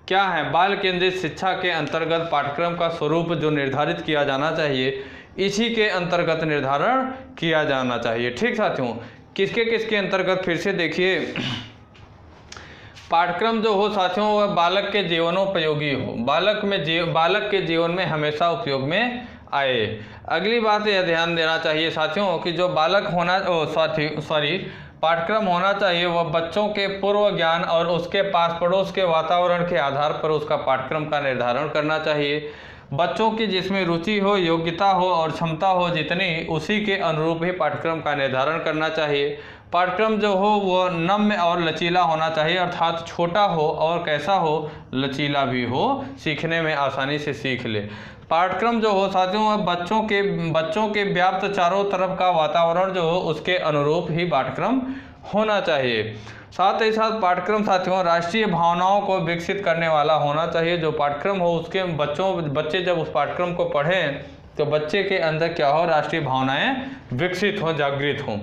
क्या है? बाल केंद्रित शिक्षा के अंतर्गत पाठ्यक्रम का स्वरूप जो निर्धारित किया जाना चाहिए, इसी के अंतर्गत निर्धारण किया जाना चाहिए। ठीक साथियों, किसके अंतर्गत? फिर से देखिए, पाठ्यक्रम जो हो साथियों वह बालक के जीवनोपयोगी हो, बालक के जीवन में हमेशा उपयोग में आए। अगली बात यह ध्यान देना चाहिए साथियों कि जो पाठ्यक्रम होना चाहिए वह बच्चों के पूर्व ज्ञान और उसके पास पड़ोस के वातावरण के आधार पर उसका पाठ्यक्रम का निर्धारण करना चाहिए। बच्चों की जिसमें रुचि हो, योग्यता हो और क्षमता हो जितनी, उसी के अनुरूप ही पाठ्यक्रम का निर्धारण करना चाहिए। पाठ्यक्रम जो हो वो नम्य और लचीला होना चाहिए, अर्थात छोटा हो और कैसा हो? लचीला भी हो, सीखने में आसानी से सीख ले। पाठ्यक्रम जो हो साथियों वह बच्चों के व्याप्त चारों तरफ का वातावरण जो हो उसके अनुरूप ही पाठ्यक्रम होना चाहिए। साथ ही साथ पाठ्यक्रम साथियों राष्ट्रीय भावनाओं को विकसित करने वाला होना चाहिए। जो पाठ्यक्रम हो उसके बच्चे जब उस पाठ्यक्रम को पढ़ें तो बच्चे के अंदर क्या हो? राष्ट्रीय भावनाएं विकसित हों, जागृत हों।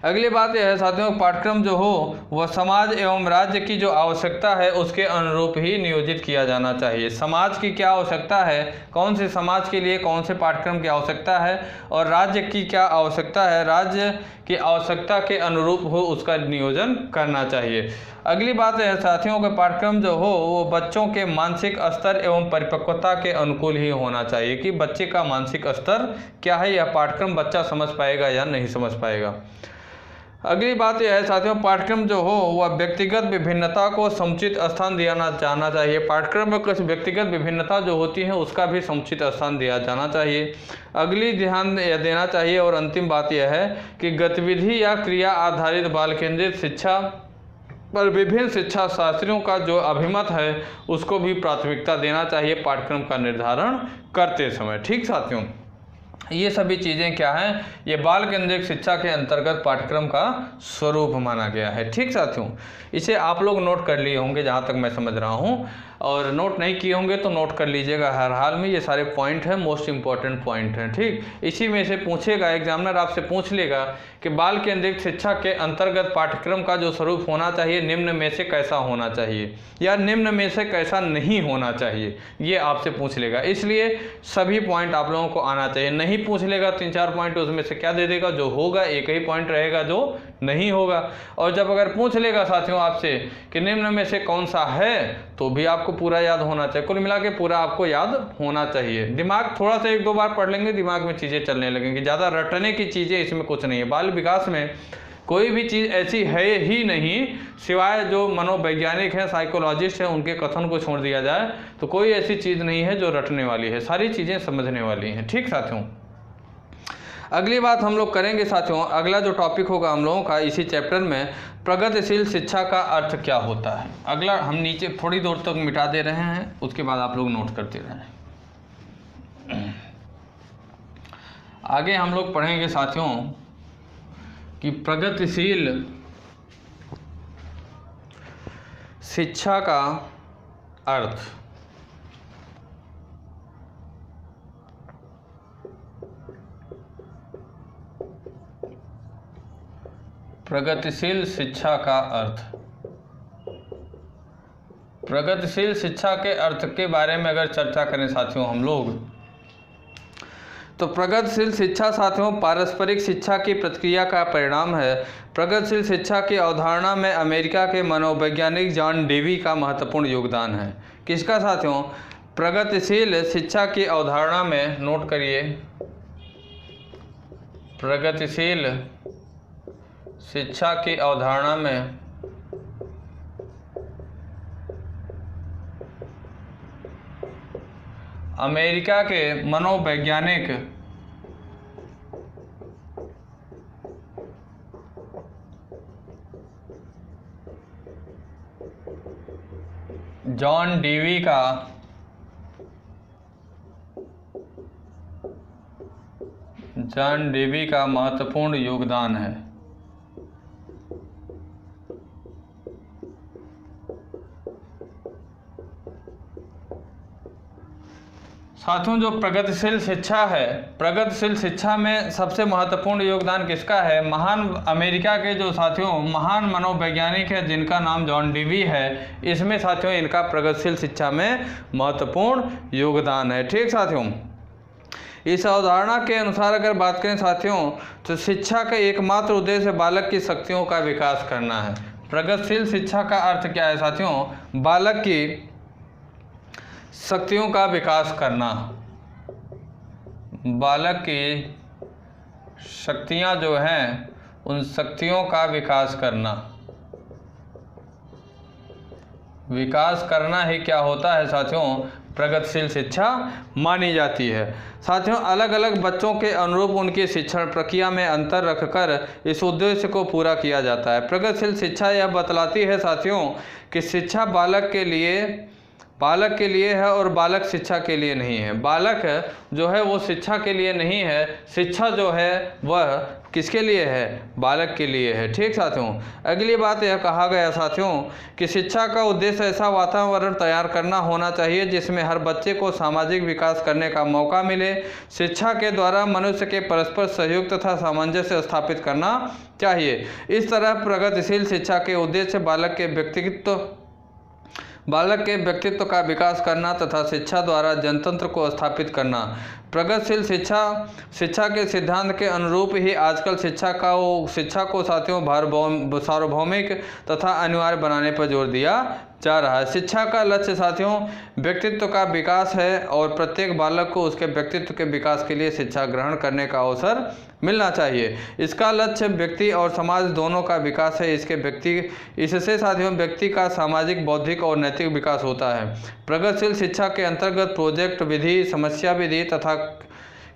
अगली बात यह है साथियों, पाठ्यक्रम जो हो वह समाज एवं राज्य की जो आवश्यकता है उसके अनुरूप ही नियोजित किया जाना चाहिए। समाज की क्या आवश्यकता है, कौन से समाज के लिए कौन से पाठ्यक्रम की आवश्यकता है, और राज्य की क्या आवश्यकता है, राज्य की आवश्यकता के अनुरूप हो उसका नियोजन करना चाहिए। अगली बात है साथियों कि पाठ्यक्रम जो हो वो बच्चों के मानसिक स्तर एवं परिपक्वता के अनुकूल ही होना चाहिए कि बच्चे का मानसिक स्तर क्या है, यह पाठ्यक्रम बच्चा समझ पाएगा या नहीं समझ पाएगा। अगली बात यह है साथियों, पाठ्यक्रम जो हो वह व्यक्तिगत विभिन्नता को समुचित स्थान दिया जाना चाहिए। पाठ्यक्रम में कुछ व्यक्तिगत विभिन्नता जो होती है उसका भी समुचित स्थान दिया जाना चाहिए। अगली ध्यान देना चाहिए और अंतिम बात यह है कि गतिविधि या क्रिया आधारित बाल केंद्रित शिक्षा पर विभिन्न शिक्षा शास्त्रियों का जो अभिमत है उसको भी प्राथमिकता देना चाहिए पाठ्यक्रम का निर्धारण करते समय। ठीक साथियों, ये सभी चीज़ें क्या हैं, ये बाल केंद्रित शिक्षा के अंतर्गत पाठ्यक्रम का स्वरूप माना गया है। ठीक साथियों, इसे आप लोग नोट कर लिए होंगे जहाँ तक मैं समझ रहा हूँ, और नोट नहीं किए होंगे तो नोट कर लीजिएगा हर हाल में। ये सारे पॉइंट हैं, मोस्ट इंपॉर्टेंट पॉइंट हैं। ठीक, इसी में से पूछेगा, एग्जामिनर आपसे पूछ लेगा कि बाल केंद्रित शिक्षा के अंतर्गत पाठ्यक्रम का जो स्वरूप होना चाहिए निम्न में से कैसा होना चाहिए या निम्न में से कैसा नहीं होना चाहिए, ये आपसे पूछ लेगा। इसलिए सभी पॉइंट आप लोगों को आना चाहिए। नहीं पूछ लेगा 3-4 पॉइंट, उसमें से क्या दे देगा, जो होगा एक ही पॉइंट रहेगा जो नहीं होगा। और जब अगर पूछ लेगा साथियों आपसे कि निम्न में से कौन सा है, तो भी आपको पूरा याद होना चाहिए। कुल मिला के पूरा आपको याद होना चाहिए। दिमाग थोड़ा सा 1-2 बार पढ़ लेंगे, दिमाग में चीज़ें चलने लगेंगी। ज़्यादा रटने की चीज़ें इसमें कुछ नहीं है। बाल विकास में कोई भी चीज़ ऐसी है ही नहीं, सिवाय जो मनोवैज्ञानिक हैं, साइकोलॉजिस्ट हैं, उनके कथन को छोड़ दिया जाए तो कोई ऐसी चीज़ नहीं है जो रटने वाली है। सारी चीज़ें समझने वाली हैं। ठीक साथियों, अगली बात हम लोग करेंगे साथियों, अगला जो टॉपिक होगा हम लोगों का इसी चैप्टर में, प्रगतिशील शिक्षा का अर्थ क्या होता है। अगला हम नीचे थोड़ी देर तक मिटा दे रहे हैं, उसके बाद आप लोग नोट करते रहें। आगे हम लोग पढ़ेंगे साथियों कि प्रगतिशील शिक्षा का अर्थ। प्रगतिशील शिक्षा का अर्थ। प्रगतिशील शिक्षा के अर्थ के बारे में अगर चर्चा करें साथियों हम लोग, तो प्रगतिशील शिक्षा साथियों पारस्परिक शिक्षा की प्रक्रिया का परिणाम है। प्रगतिशील शिक्षा की अवधारणा में अमेरिका के मनोवैज्ञानिक जॉन डेवी का महत्वपूर्ण योगदान है। किसका साथियों? प्रगतिशील शिक्षा की अवधारणा में, नोट करिए, प्रगतिशील शिक्षा की अवधारणा में अमेरिका के मनोवैज्ञानिक जॉन डेवी का महत्वपूर्ण योगदान है। साथियों जो प्रगतिशील शिक्षा है, प्रगतिशील शिक्षा में सबसे महत्वपूर्ण योगदान किसका है? महान अमेरिका के जो साथियों महान मनोवैज्ञानिक है जिनका नाम जॉन डेवी है, इसमें साथियों इनका प्रगतिशील शिक्षा में महत्वपूर्ण योगदान है। ठीक साथियों, इस अवधारणा के अनुसार अगर बात करें साथियों, तो शिक्षा का एकमात्र उद्देश्य बालक की शक्तियों का विकास करना है। प्रगतिशील शिक्षा का अर्थ क्या है साथियों? बालक की शक्तियों का विकास करना। बालक की शक्तियां जो हैं उन शक्तियों का विकास करना। विकास करना ही क्या होता है साथियों? प्रगतिशील शिक्षा मानी जाती है। साथियों अलग अलग बच्चों के अनुरूप उनकी शिक्षण प्रक्रिया में अंतर रखकर इस उद्देश्य को पूरा किया जाता है। प्रगतिशील शिक्षा यह बतलाती है साथियों कि शिक्षा बालक के लिए है और बालक शिक्षा के लिए नहीं है। बालक जो है वो शिक्षा के लिए नहीं है, शिक्षा जो है वह किसके लिए है? बालक के लिए है। ठीक साथियों, अगली बात यह कहा गया साथियों कि शिक्षा का उद्देश्य ऐसा वातावरण तैयार करना होना चाहिए जिसमें हर बच्चे को सामाजिक विकास करने का मौका मिले। शिक्षा के द्वारा मनुष्य के परस्पर सहयोग तथा सामंजस्य स्थापित करना चाहिए। इस तरह प्रगतिशील शिक्षा के उद्देश्य बालक के व्यक्तित्व का विकास करना तथा शिक्षा द्वारा जनतंत्र को स्थापित करना। प्रगतिशील शिक्षा के सिद्धांत के अनुरूप ही आजकल शिक्षा को साथियों सार्वभौमिक तथा अनिवार्य बनाने पर जोर दिया जा रहा है। शिक्षा का लक्ष्य साथियों व्यक्तित्व का विकास है और प्रत्येक बालक को उसके व्यक्तित्व के विकास के लिए शिक्षा ग्रहण करने का अवसर मिलना चाहिए। इसका लक्ष्य व्यक्ति और समाज दोनों का विकास है। इससे साथियों व्यक्ति का सामाजिक, बौद्धिक और नैतिक विकास होता है। प्रगतिशील शिक्षा के अंतर्गत प्रोजेक्ट विधि, समस्या विधि तथा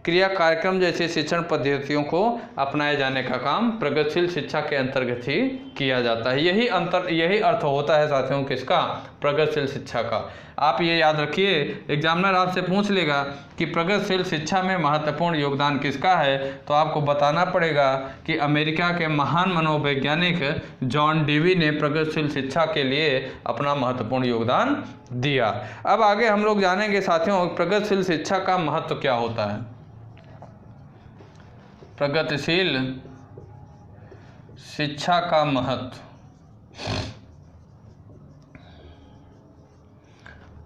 क्रिया कार्यक्रम जैसी शिक्षण पद्धतियों को अपनाए जाने का काम प्रगतिशील शिक्षा के अंतर्गत ही किया जाता है। यही अर्थ होता है साथियों किसका, प्रगतिशील शिक्षा का। आप ये याद रखिए, एग्जामिनर आपसे पूछ लेगा कि प्रगतिशील शिक्षा में महत्वपूर्ण योगदान किसका है, तो आपको बताना पड़ेगा कि अमेरिका के महान मनोवैज्ञानिक जॉन डेवी ने प्रगतिशील शिक्षा के लिए अपना महत्वपूर्ण योगदान दिया। अब आगे हम लोग जानेंगे साथियों प्रगतिशील शिक्षा का महत्व क्या होता है। प्रगतिशील शिक्षा का महत्व।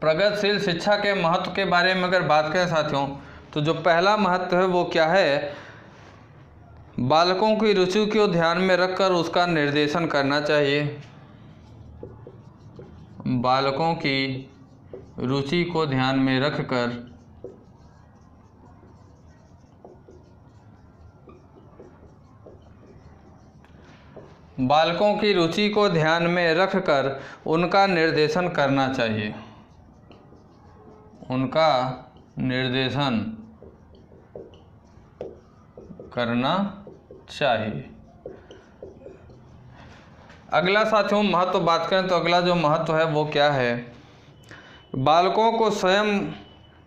प्रगतिशील शिक्षा के महत्व के बारे में अगर बात करें साथियों, तो जो पहला महत्व है वो क्या है, बालकों की रुचि को ध्यान में रखकर उसका निर्देशन करना चाहिए। बालकों की रुचि को ध्यान में रखकर उनका निर्देशन करना चाहिए। उनका निर्देशन करना चाहिए। अगला साथियों महत्व बात करें तो अगला जो महत्व है वो क्या है, बालकों को स्वयं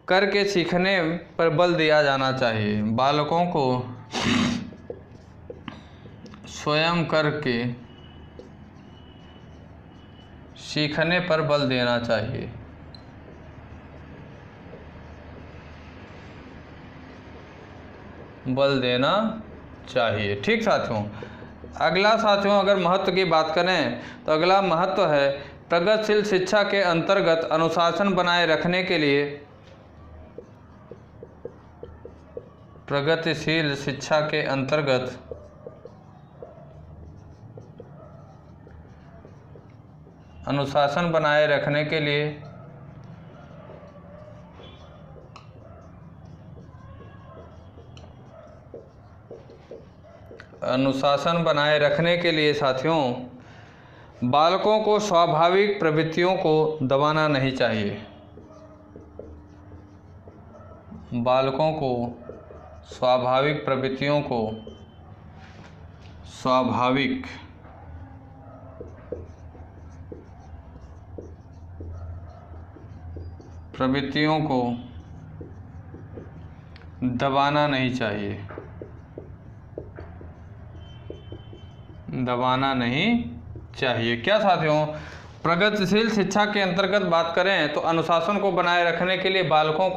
करके सीखने पर बल दिया जाना चाहिए। बालकों को स्वयं करके सीखने पर बल देना चाहिए। बल देना चाहिए। ठीक साथियों, अगला साथियों अगर महत्व की बात करें तो अगला महत्व है प्रगतिशील शिक्षा के अंतर्गत अनुशासन बनाए रखने के लिए। प्रगतिशील शिक्षा के अंतर्गत अनुशासन बनाए रखने के लिए साथियों बालकों को स्वाभाविक प्रवृत्तियों को दबाना नहीं चाहिए। बालकों को स्वाभाविक प्रवृत्तियों को दबाना नहीं चाहिए। दबाना नहीं चाहिए। क्या साथियों, प्रगतिशील शिक्षा के अंतर्गत बात करें तो अनुशासन को बनाए रखने के लिए बालकों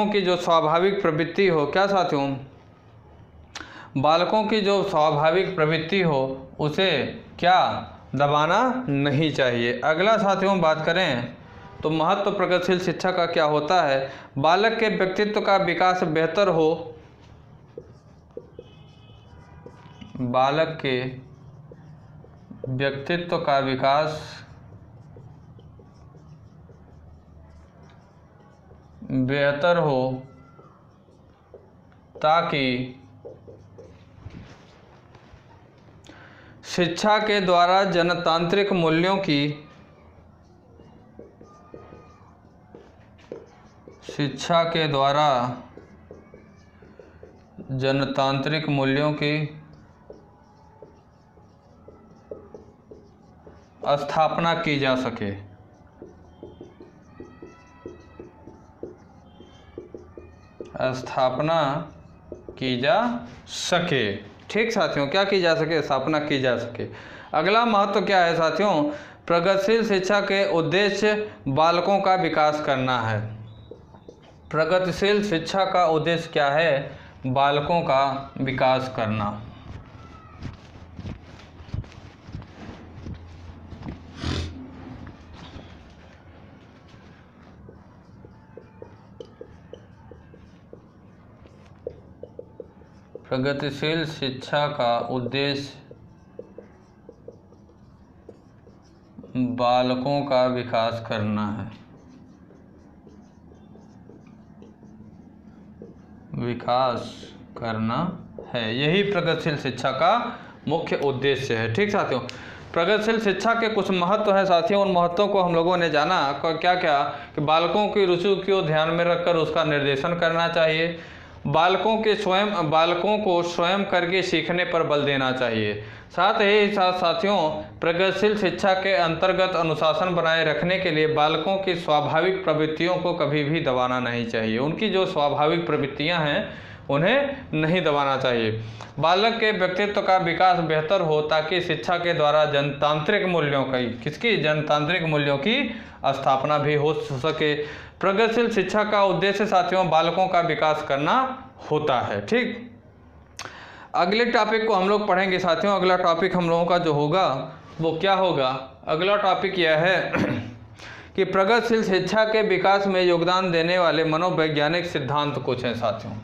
की जो स्वाभाविक प्रवृत्ति हो, क्या साथियों, बालकों की जो स्वाभाविक प्रवृत्ति हो उसे क्या दबाना नहीं चाहिए। अगला साथियों बात करें तो महत्व प्रगतिशील शिक्षा का क्या होता है, बालक के व्यक्तित्व का विकास बेहतर हो। बालक के व्यक्तित्व का विकास बेहतर हो ताकि शिक्षा के द्वारा जनतांत्रिक मूल्यों की स्थापना की जा सके। ठीक साथियों, क्या की जा सके, स्थापना की जा सके। अगला महत्व क्या है साथियों, प्रगतिशील शिक्षा के उद्देश्य बालकों का विकास करना है। प्रगतिशील शिक्षा का उद्देश्य क्या है, बालकों का विकास करना। प्रगतिशील शिक्षा का उद्देश्य बालकों का विकास करना है। विकास करना है, यही प्रगतिशील शिक्षा का मुख्य उद्देश्य है। ठीक साथियों, प्रगतिशील शिक्षा के कुछ महत्व हैं साथियों। उन महत्वों को हम लोगों ने जाना क्या क्या कि बालकों की रुचि को ध्यान में रखकर उसका निर्देशन करना चाहिए। बालकों को स्वयं करके सीखने पर बल देना चाहिए। साथ ही साथ साथियों, प्रगतिशील शिक्षा के अंतर्गत अनुशासन बनाए रखने के लिए बालकों की स्वाभाविक प्रवृत्तियों को कभी भी दबाना नहीं चाहिए। उनकी जो स्वाभाविक प्रवृत्तियां हैं उन्हें नहीं दबाना चाहिए। बालक के व्यक्तित्व का विकास बेहतर हो ताकि शिक्षा के द्वारा जनतांत्रिक मूल्यों की स्थापना भी हो सके। प्रगतिशील शिक्षा का उद्देश्य साथियों बालकों का विकास करना होता है। ठीक, अगले टॉपिक को हम लोग पढ़ेंगे साथियों। अगला टॉपिक हम लोगों का जो होगा वो क्या होगा? अगला टॉपिक यह है कि प्रगतिशील शिक्षा के विकास में योगदान देने वाले मनोवैज्ञानिक सिद्धांत कुछ हैं साथियों।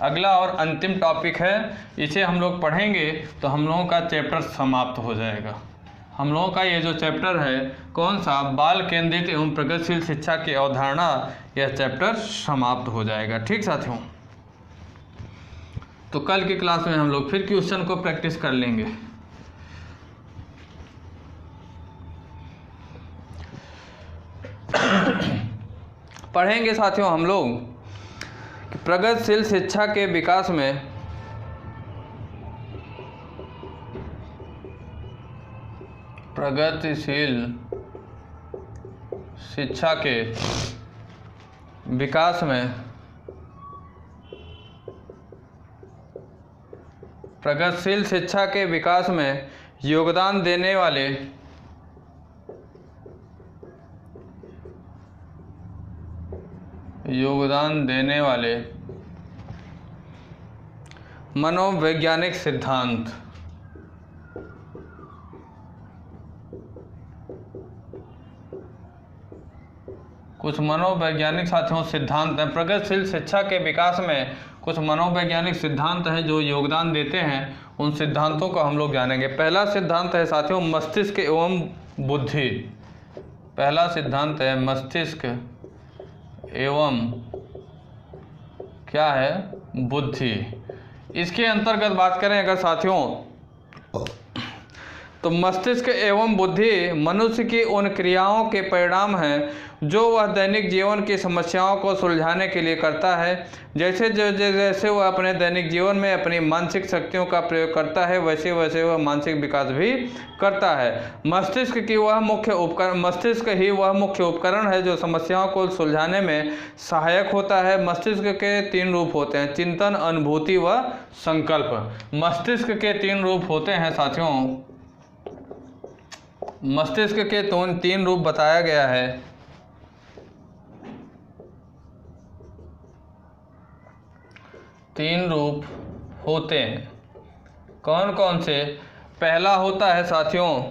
अगला और अंतिम टॉपिक है, इसे हम लोग पढ़ेंगे तो हम लोगों का चैप्टर समाप्त हो जाएगा। हम लोगों का ये जो चैप्टर है कौन सा? बाल केंद्रित एवं प्रगतिशील शिक्षा की अवधारणा, यह चैप्टर समाप्त हो जाएगा। ठीक साथियों, तो कल की क्लास में हम लोग फिर क्वेश्चन को प्रैक्टिस कर लेंगे। पढ़ेंगे साथियों हम लोग प्रगतिशील शिक्षा के विकास में प्रगतिशील शिक्षा के विकास में प्रगतिशील शिक्षा के विकास में योगदान देने वाले मनोवैज्ञानिक सिद्धांत। कुछ मनोवैज्ञानिक साथियों सिद्धांत हैं। प्रगतिशील शिक्षा के विकास में कुछ मनोवैज्ञानिक सिद्धांत हैं जो योगदान देते हैं। उन सिद्धांतों को हम लोग जानेंगे। पहला सिद्धांत है साथियों मस्तिष्क एवं बुद्धि। पहला सिद्धांत है मस्तिष्क एवं क्या है? बुद्धि। इसके अंतर्गत बात करें अगर साथियों तो मस्तिष्क एवं बुद्धि मनुष्य की उन क्रियाओं के परिणाम हैं जो वह दैनिक जीवन की समस्याओं को सुलझाने के लिए करता है। जैसे वह अपने दैनिक जीवन में अपनी मानसिक शक्तियों का प्रयोग करता है वैसे वैसे वह मानसिक विकास भी करता है। मस्तिष्क ही वह मुख्य उपकरण है जो समस्याओं को सुलझाने में सहायक होता है। मस्तिष्क के 3 रूप होते हैं, चिंतन, अनुभूति व संकल्प। मस्तिष्क के 3 रूप होते हैं साथियों। मस्तिष्क के 3 रूप बताया गया है। तीन रूप होते हैं, कौन कौन से? पहला होता है साथियों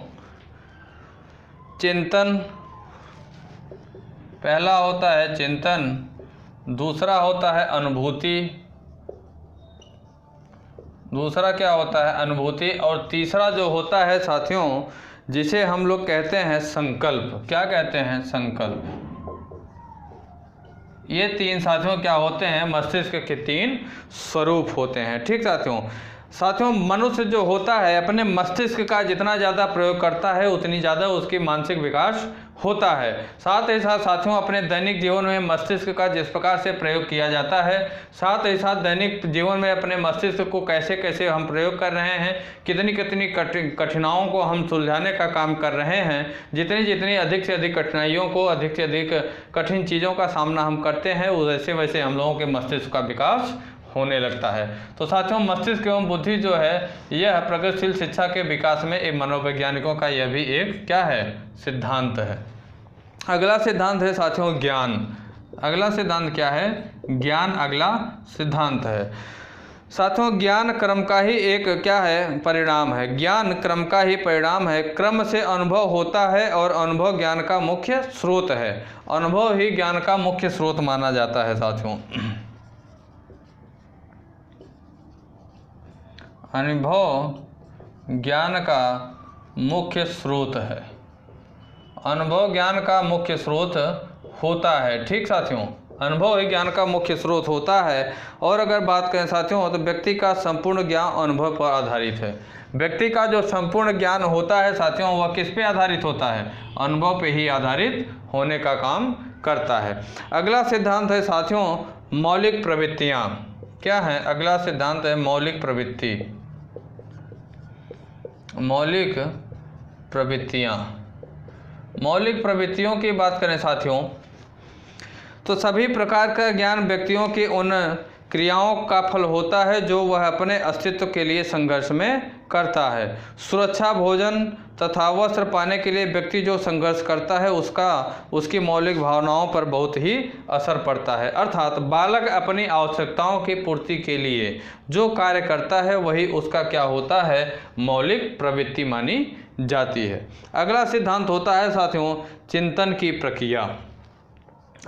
चिंतन। पहला होता है चिंतन, दूसरा होता है अनुभूति। दूसरा क्या होता है? अनुभूति। और तीसरा जो होता है साथियों जिसे हम लोग कहते हैं संकल्प। क्या कहते हैं? संकल्प। ये 3 साथियों क्या होते हैं? मस्तिष्क के 3 स्वरूप होते हैं। ठीक साथियों मनुष्य जो होता है अपने मस्तिष्क का जितना ज़्यादा प्रयोग करता है उतनी ज़्यादा उसकी मानसिक विकास होता है। साथ ही साथ साथियों अपने दैनिक जीवन में मस्तिष्क का जिस प्रकार से प्रयोग किया जाता है, साथ ही साथ दैनिक जीवन में अपने मस्तिष्क को कैसे कैसे हम प्रयोग कर रहे हैं, कितनी कितनी कठिनाइयों को हम सुलझाने का काम कर रहे हैं, जितनी अधिक से अधिक कठिनाइयों को, अधिक से अधिक कठिन चीज़ों का सामना हम करते हैं वैसे वैसे हम लोगों के मस्तिष्क का विकास होने लगता है। तो साथियों मस्तिष्क एवं बुद्धि जो है यह प्रगतिशील शिक्षा के विकास में एक मनोवैज्ञानिकों का यह भी एक क्या है? सिद्धांत है। अगला सिद्धांत है साथियों ज्ञान। अगला सिद्धांत क्या है? ज्ञान अगला सिद्धांत है। साथियों ज्ञान क्रम का ही एक क्या है? परिणाम है। ज्ञान क्रम का ही परिणाम है। क्रम से अनुभव होता है और अनुभव ज्ञान का मुख्य स्रोत है। अनुभव ही ज्ञान का मुख्य स्रोत माना जाता है साथियों। अनुभव ज्ञान का मुख्य स्रोत है। अनुभव ज्ञान का मुख्य स्रोत होता है। ठीक साथियों, अनुभव ही ज्ञान का मुख्य स्रोत होता है। और अगर बात करें साथियों तो व्यक्ति का संपूर्ण ज्ञान अनुभव पर आधारित है। व्यक्ति का जो संपूर्ण ज्ञान होता है साथियों वह किस पे आधारित होता है? अनुभव पे ही आधारित होने का काम करता है। अगला सिद्धांत है साथियों मौलिक प्रवृत्तियां। क्या है? अगला सिद्धांत है मौलिक प्रवृत्ति। मौलिक प्रवृत्तियां। मौलिक प्रवृत्तियों की बात करें साथियों तो सभी प्रकार का ज्ञान व्यक्तियों की उन क्रियाओं का फल होता है जो वह अपने अस्तित्व के लिए संघर्ष में करता है। सुरक्षा, भोजन तथा वस्त्र पाने के लिए व्यक्ति जो संघर्ष करता है उसकी मौलिक भावनाओं पर बहुत ही असर पड़ता है। अर्थात बालक अपनी आवश्यकताओं की पूर्ति के लिए जो कार्य करता है वही उसका क्या होता है? मौलिक प्रवृत्ति मानी जाती है। अगला सिद्धांत होता है साथियों चिंतन की प्रक्रिया।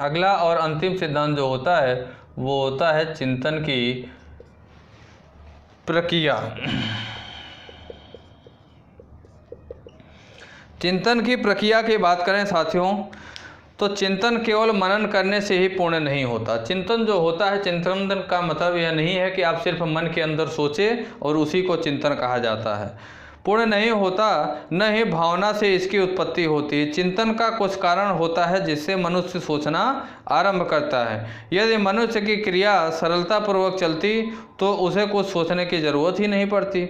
अगला और अंतिम सिद्धांत जो होता है वो होता है चिंतन की प्रक्रिया। चिंतन की प्रक्रिया की बात करें साथियों तो चिंतन केवल मनन करने से ही पूर्ण नहीं होता। चिंतन जो होता है, चिंतन का मतलब यह नहीं है कि आप सिर्फ मन के अंदर सोचें और उसी को चिंतन कहा जाता है। पूर्ण नहीं होता, न ही भावना से इसकी उत्पत्ति होती है। चिंतन का कुछ कारण होता है जिससे मनुष्य सोचना आरंभ करता है। यदि मनुष्य की क्रिया सरलतापूर्वक चलती तो उसे कुछ सोचने की ज़रूरत ही नहीं पड़ती।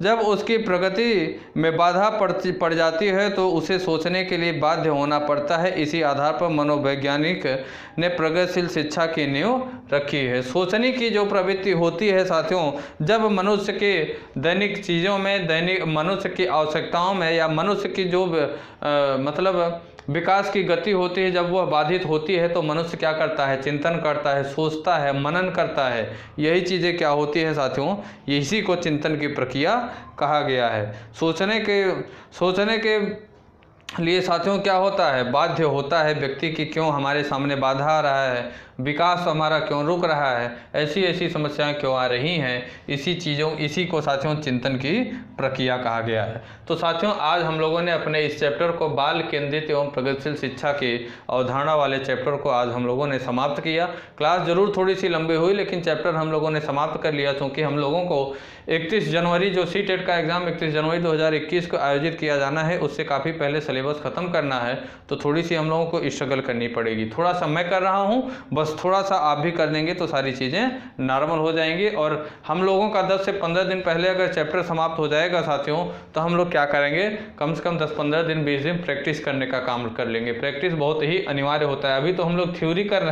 जब उसकी प्रगति में बाधा पड़ जाती है तो उसे सोचने के लिए बाध्य होना पड़ता है। इसी आधार पर मनोवैज्ञानिक ने प्रगतिशील शिक्षा की नींव रखी है। सोचने की जो प्रवृत्ति होती है साथियों, जब मनुष्य के दैनिक चीज़ों में, दैनिक मनुष्य की आवश्यकताओं में या मनुष्य की जो मतलब विकास की गति होती है, जब वह बाधित होती है तो मनुष्य क्या करता है? चिंतन करता है, सोचता है, मनन करता है। यही चीज़ें क्या होती है साथियों? इसी को चिंतन की प्रक्रिया कहा गया है। सोचने के लिए साथियों क्या होता है? बाध्य होता है व्यक्ति की क्यों हमारे सामने बाधा आ रहा है, विकास हमारा क्यों रुक रहा है, ऐसी ऐसी समस्याएं क्यों आ रही हैं। इसी को साथियों चिंतन की प्रक्रिया कहा गया है। तो साथियों आज हम लोगों ने अपने इस चैप्टर को बाल केंद्रित एवं प्रगतिशील शिक्षा की अवधारणा वाले चैप्टर को आज हम लोगों ने समाप्त किया। क्लास जरूर थोड़ी सी लंबी हुई लेकिन चैप्टर हम लोगों ने समाप्त कर लिया, क्योंकि हम लोगों को 31 जनवरी जो सीटेट का एग्ज़ाम 31 जनवरी 2021 को आयोजित किया जाना है उससे काफ़ी पहले सिलेबस ख़त्म करना है। तो थोड़ी सी हम लोगों को स्ट्रगल करनी पड़ेगी। थोड़ा सा मैं कर रहा हूँ, बस थोड़ा सा आप भी कर लेंगे तो सारी चीज़ें नॉर्मल हो जाएंगी। और हम लोगों का 10 से 15 दिन पहले अगर चैप्टर समाप्त हो जाएगा साथियों तो हम लोग क्या करेंगे, कम से कम 10-15 दिन 20 दिन प्रैक्टिस करने का काम कर लेंगे। प्रैक्टिस बहुत ही अनिवार्य होता है। अभी तो हम लोग थ्योरी कर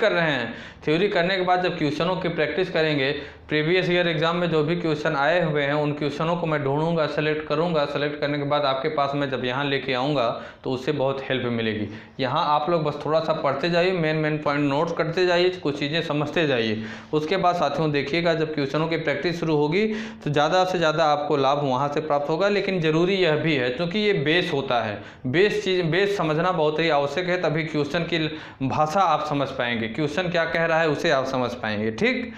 रहे हैं, थ्योरी करने के बाद जब क्वेश्चनों की प्रैक्टिस करेंगे, प्रीवियस ईयर एग्जाम में जो भी क्वेश्चन आए हुए हैं उन क्वेश्चनों को मैं ढूंढूंगा, सेलेक्ट करूंगा। सेलेक्ट करने के बाद आपके पास मैं जब यहाँ लेके आऊँगा तो उससे बहुत हेल्प मिलेगी। यहाँ आप लोग बस थोड़ा सा पढ़ते जाइए, मेन पॉइंट नोट्स करते जाइए, कुछ चीज़ें समझते जाइए। उसके बाद साथियों देखिएगा जब क्वेश्चनों की प्रैक्टिस शुरू होगी तो ज़्यादा से ज़्यादा आपको लाभ वहाँ से प्राप्त होगा। लेकिन ज़रूरी यह भी है क्योंकि ये बेस होता है, बेस समझना बहुत ही आवश्यक है, तभी क्वेश्चन की भाषा आप समझ पाएंगे, क्वेश्चन क्या कह रहा है उसे आप समझ पाएंगे। ठीक,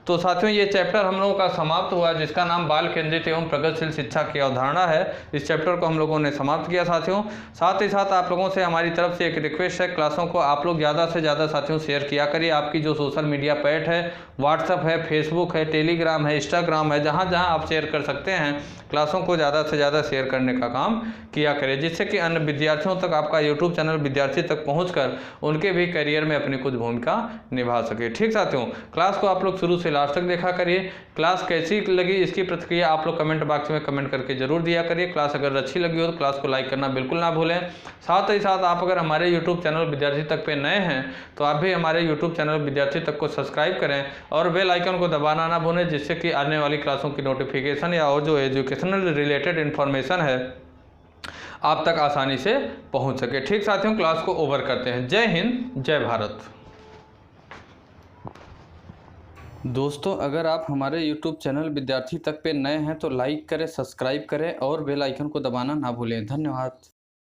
तो साथियों ये चैप्टर हम लोगों का समाप्त हुआ जिसका नाम बाल केंद्रित एवं प्रगतिशील शिक्षा की अवधारणा है। इस चैप्टर को हम लोगों ने समाप्त किया साथियों। साथ ही साथ आप लोगों से हमारी तरफ से एक रिक्वेस्ट है, क्लासों को आप लोग ज़्यादा से ज़्यादा साथियों शेयर किया करिए। आपकी जो सोशल मीडिया पैट है, व्हाट्सअप है, फेसबुक है, टेलीग्राम है, इंस्टाग्राम है, जहाँ जहाँ आप शेयर कर सकते हैं क्लासों को ज़्यादा से ज़्यादा शेयर करने का काम किया करें, जिससे कि अन्य विद्यार्थियों तक आपका यूट्यूब चैनल विद्यार्थी तक पहुँचकर उनके भी करियर में अपनी कुछ भूमिका निभा सके। ठीक साथियों, क्लास को आप लोग शुरू से लास्ट तक देखा करिए। क्लास कैसी लगी इसकी प्रतिक्रिया आप लोग कमेंट बॉक्स में कमेंट करके जरूर दिया करिए। क्लास अगर अच्छी लगी हो तो क्लास को लाइक करना बिल्कुल ना भूलें। साथ ही साथ आप अगर हमारे यूट्यूब चैनल विद्यार्थी तक पे नए हैं तो आप भी हमारे यूट्यूब चैनल विद्यार्थी तक को सब्सक्राइब करें और बेल आइकन को दबाना ना भूलें, जिससे कि आने वाली क्लासों की नोटिफिकेशन या और जो एजुकेशनल रिलेटेड इन्फॉर्मेशन है आप तक आसानी से पहुंच सके। ठीक साथियों, क्लास को ओवर करते हैं। जय हिंद, जय भारत। दोस्तों अगर आप हमारे YouTube चैनल विद्यार्थी तक पे नए हैं तो लाइक करें, सब्सक्राइब करें और बेल आइकन को दबाना ना भूलें। धन्यवाद।